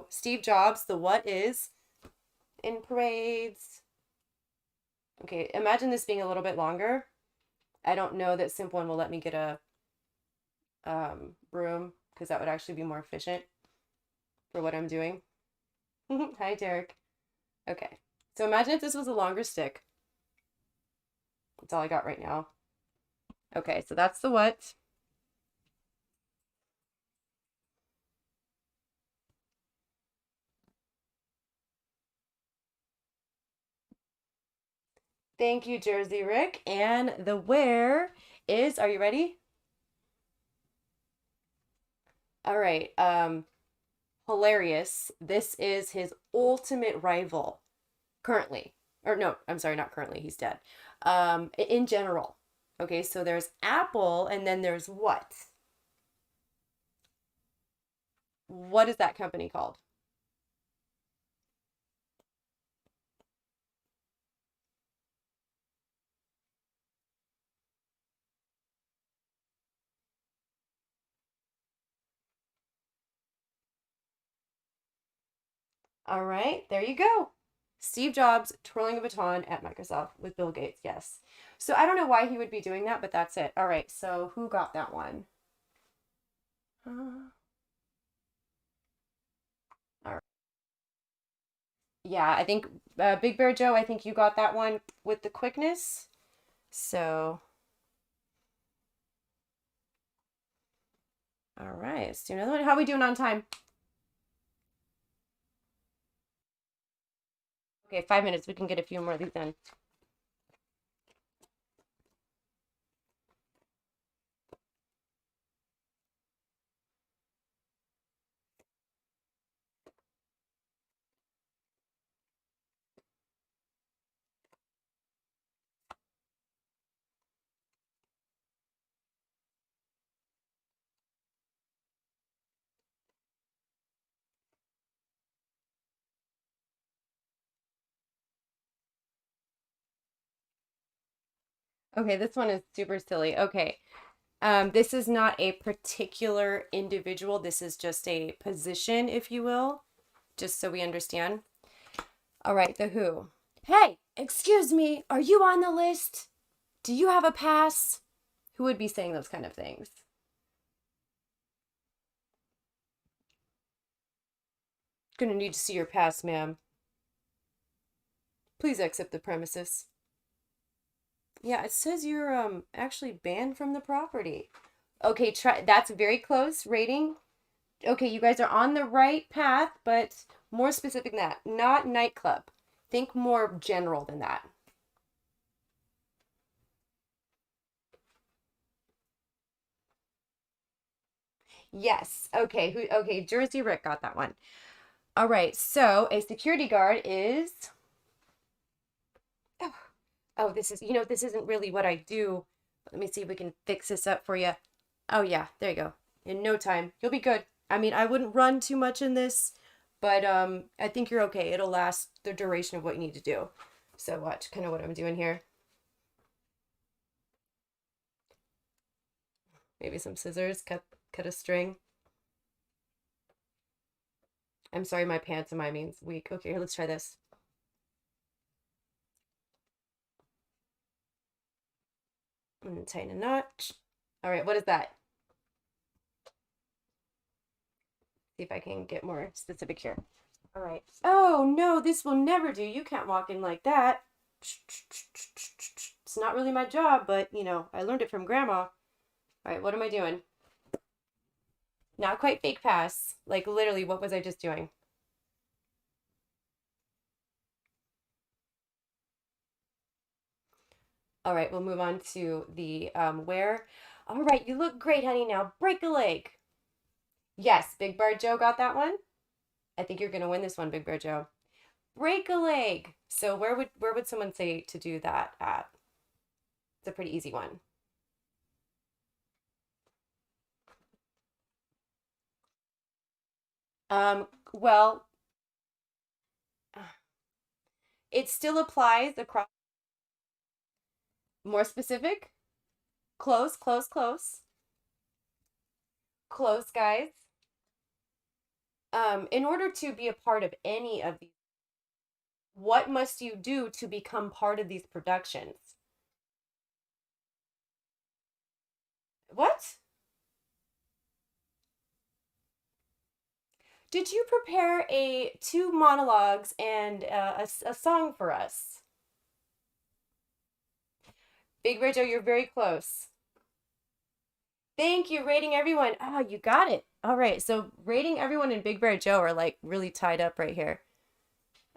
Steve Jobs, the what is in parades. Okay, imagine this being a little bit longer. I don't know that Simple One will let me get a broom because that would actually be more efficient for what I'm doing. Hi, Derek. Okay, so imagine if this was a longer stick. That's all I got right now. Okay, so that's the what. Thank you, Jersey Rick. And the where is, are you ready? All right. Hilarious. This is his ultimate rival currently. Or no, I'm sorry, not currently. He's dead. In general. Okay, so there's Apple and then there's what? What is that company called? All right, there you go. Steve Jobs twirling a baton at Microsoft with Bill Gates. Yes. So I don't know why he would be doing that, but that's it. All right, so who got that one? All right. Yeah, I think Big Bear Joe, I think you got that one with the quickness. So, all right, let's do another one. How are we doing on time? Okay, 5 minutes. We can get a few more of these done. Okay, this one is super silly. Okay. This is not a particular individual. This is just a position, if you will, just so we understand. All right, The Who. Hey, excuse me, are you on the list? Do you have a pass? Who would be saying those kind of things? Gonna need to see your pass, ma'am. Please exit the premises. Yeah, it says you're actually banned from the property. Okay, try that's very close rating. Okay, you guys are on the right path, but more specific than that. Not nightclub. Think more general than that. Yes. Okay, okay, Jersey Rick got that one. All right. So, a security guard is oh, oh, this is, this isn't really what I do. Let me see if we can fix this up for you. Oh yeah, there you go. In no time, you'll be good. I mean, I wouldn't run too much in this, but I think you're okay. It'll last the duration of what you need to do. So watch kind of what I'm doing here. Maybe some scissors, cut a string. I'm sorry, my pants and my means weak. Okay, here, let's try this. And tighten a knot. All right, what is that? See if I can get more specific here. All right. Oh no, this will never do. You can't walk in like that. It's not really my job, but I learned it from grandma. All right, what am I doing? Not quite fake pass. Like literally, what was I just doing? All right, we'll move on to the where. All right, you look great, honey. Now break a leg. Yes, Big Bird Joe got that one. I think you're gonna win this one, Big Bear Joe. Break a leg. So where would someone say to do that at? It's a pretty easy one. Well, it still applies across. More specific? Close, close, close. Close, guys. In order to be a part of any of these, what must you do to become part of these productions? What? Did you prepare two monologues and a song for us? Big Rachel, you're very close. Thank you, Rating Everyone. Oh, you got it. All right, so Rating Everyone and Big Bear Joe are like really tied up right here.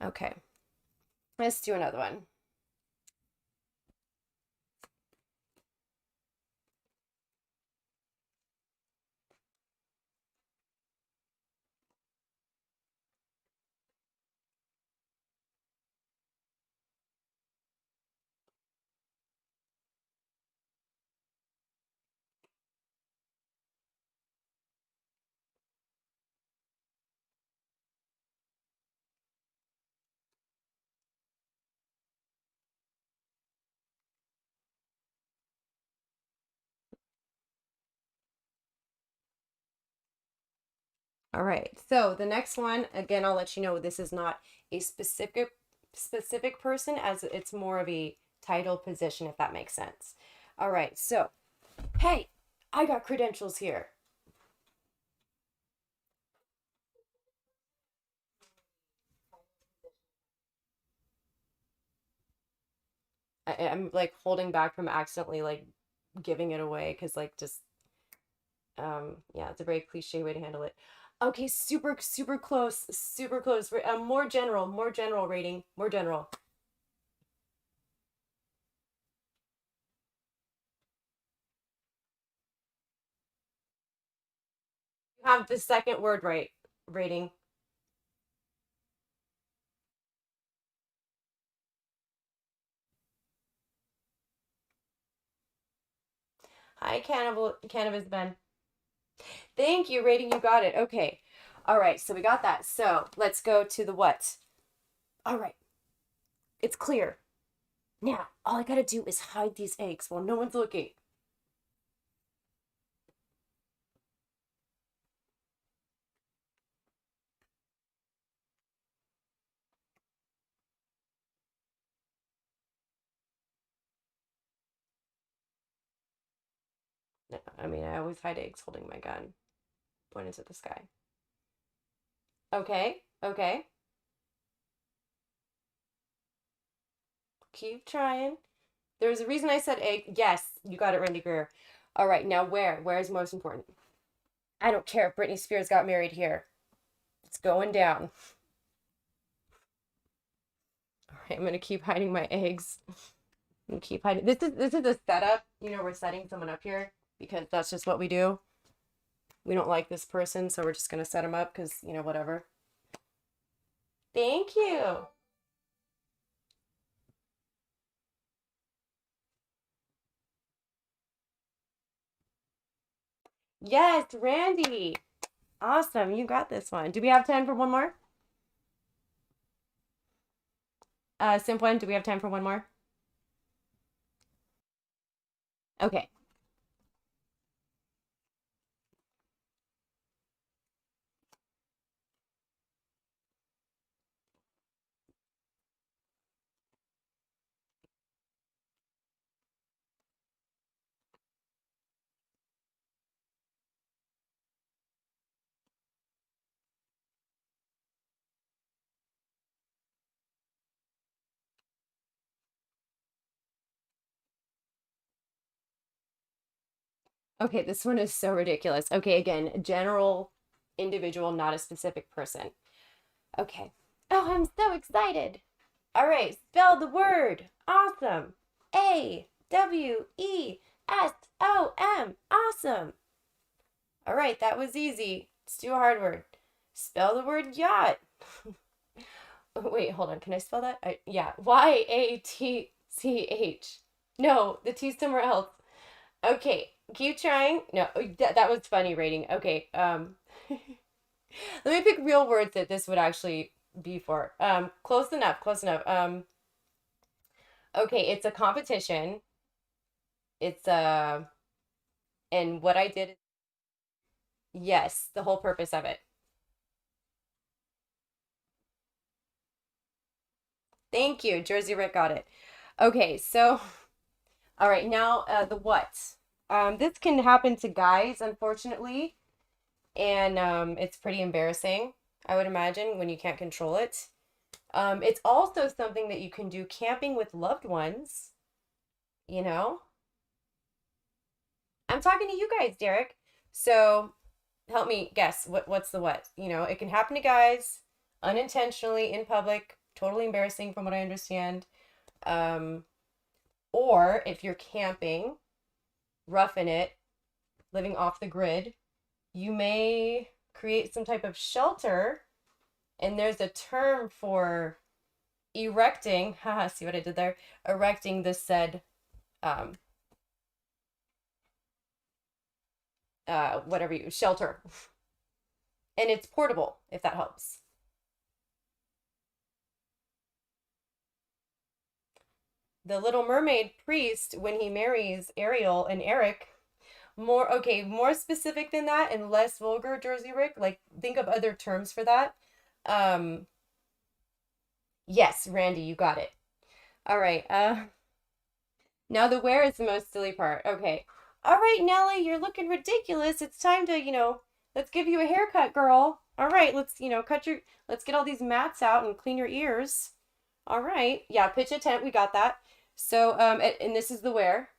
Okay, let's do another one. All right. So the next one, again, I'll let you know this is not a specific person, as it's more of a title position, if that makes sense. All right. So, hey, I got credentials here. I'm like holding back from accidentally like giving it away because like just yeah, it's a very cliche way to handle it. Okay, super close, super close. More general rating, more general. You have the second word right. Rating. Hi, Cannabis Ben. Thank you, rating. You got it. Okay. All right, so we got that. So let's go to the what. All right, it's clear. Now, all I gotta do is hide these eggs while no one's looking. I mean, I always hide eggs holding my gun pointed to the sky. Okay, okay. Keep trying. There's a reason I said egg. Yes, you got it, Randy Greer. All right, now where? Where is most important? I don't care if Britney Spears got married here. It's going down. All right, I'm gonna keep hiding my eggs. I'm gonna keep hiding. This is a setup. You know, we're setting someone up here because that's just what we do. We don't like this person, so we're just gonna set him up because, you know, whatever. Thank you. Yes, Randy. Awesome. You got this one. Do we have time for one more? Simp one, do we have time for one more? Okay. Okay, this one is so ridiculous. Okay, again, general individual, not a specific person. Okay. Oh, I'm so excited. All right, spell the word. Awesome. AWESOM. Awesome. All right, that was easy. Let's do a hard word. Spell the word yacht. Wait, hold on. Can I spell that? Yeah, YATCH. No, the T's somewhere else. Okay, keep trying. No, that was funny rating. Okay, let me pick real words that this would actually be for. Close enough, close enough. Okay, it's a competition. It's and what I did, yes, the whole purpose of it. Thank you, Jersey Rick got it. Okay, so, all right, now the what. This can happen to guys, unfortunately, and it's pretty embarrassing, I would imagine, when you can't control it. It's also something that you can do camping with loved ones, you know? I'm talking to you guys, Derek. So help me guess what's the what? You know, it can happen to guys unintentionally in public, totally embarrassing from what I understand. Um, or if you're camping, roughing it, living off the grid, you may create some type of shelter, and there's a term for erecting, haha, see what I did there? Erecting this said um whatever you shelter. And it's portable, if that helps. The Little Mermaid priest, when he marries Ariel and Eric, more specific than that and less vulgar, Jersey Rick. Like, think of other terms for that. Um, yes, Randy, you got it. All right. Now the where is the most silly part. Okay. All right, Nelly, you're looking ridiculous. It's time to, let's give you a haircut, girl. All right, let's get all these mats out and clean your ears. All right. Yeah, pitch a tent. We got that. So, and this is the where.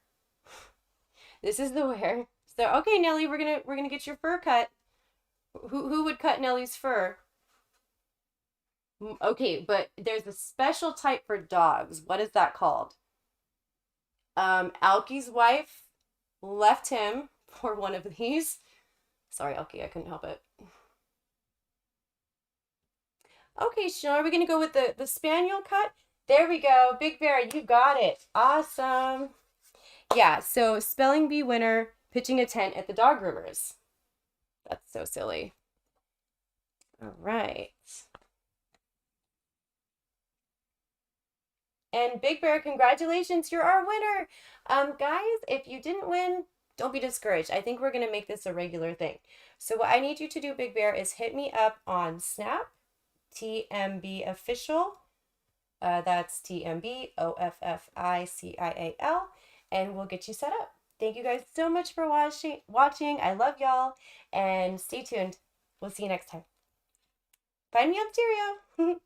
This is the where. So, okay, Nelly, we're gonna get your fur cut. Who would cut Nelly's fur? Okay, but there's a special type for dogs. What is that called? Alky's wife left him for one of these. Sorry, Alky, I couldn't help it. Okay, Sean, are we gonna go with the spaniel cut? There we go. Big Bear, you got it. Awesome. Yeah, so spelling bee winner, pitching a tent at the dog groomers. That's so silly. All right. And Big Bear, congratulations, you're our winner. Guys, if you didn't win, don't be discouraged. I think we're gonna make this a regular thing. So what I need you to do, Big Bear, is hit me up on Snap, TMB Official. That's TMBOFFICIAL, and we'll get you set up. Thank you guys so much for watching. I love y'all, and stay tuned. We'll see you next time. Find me on Stereo.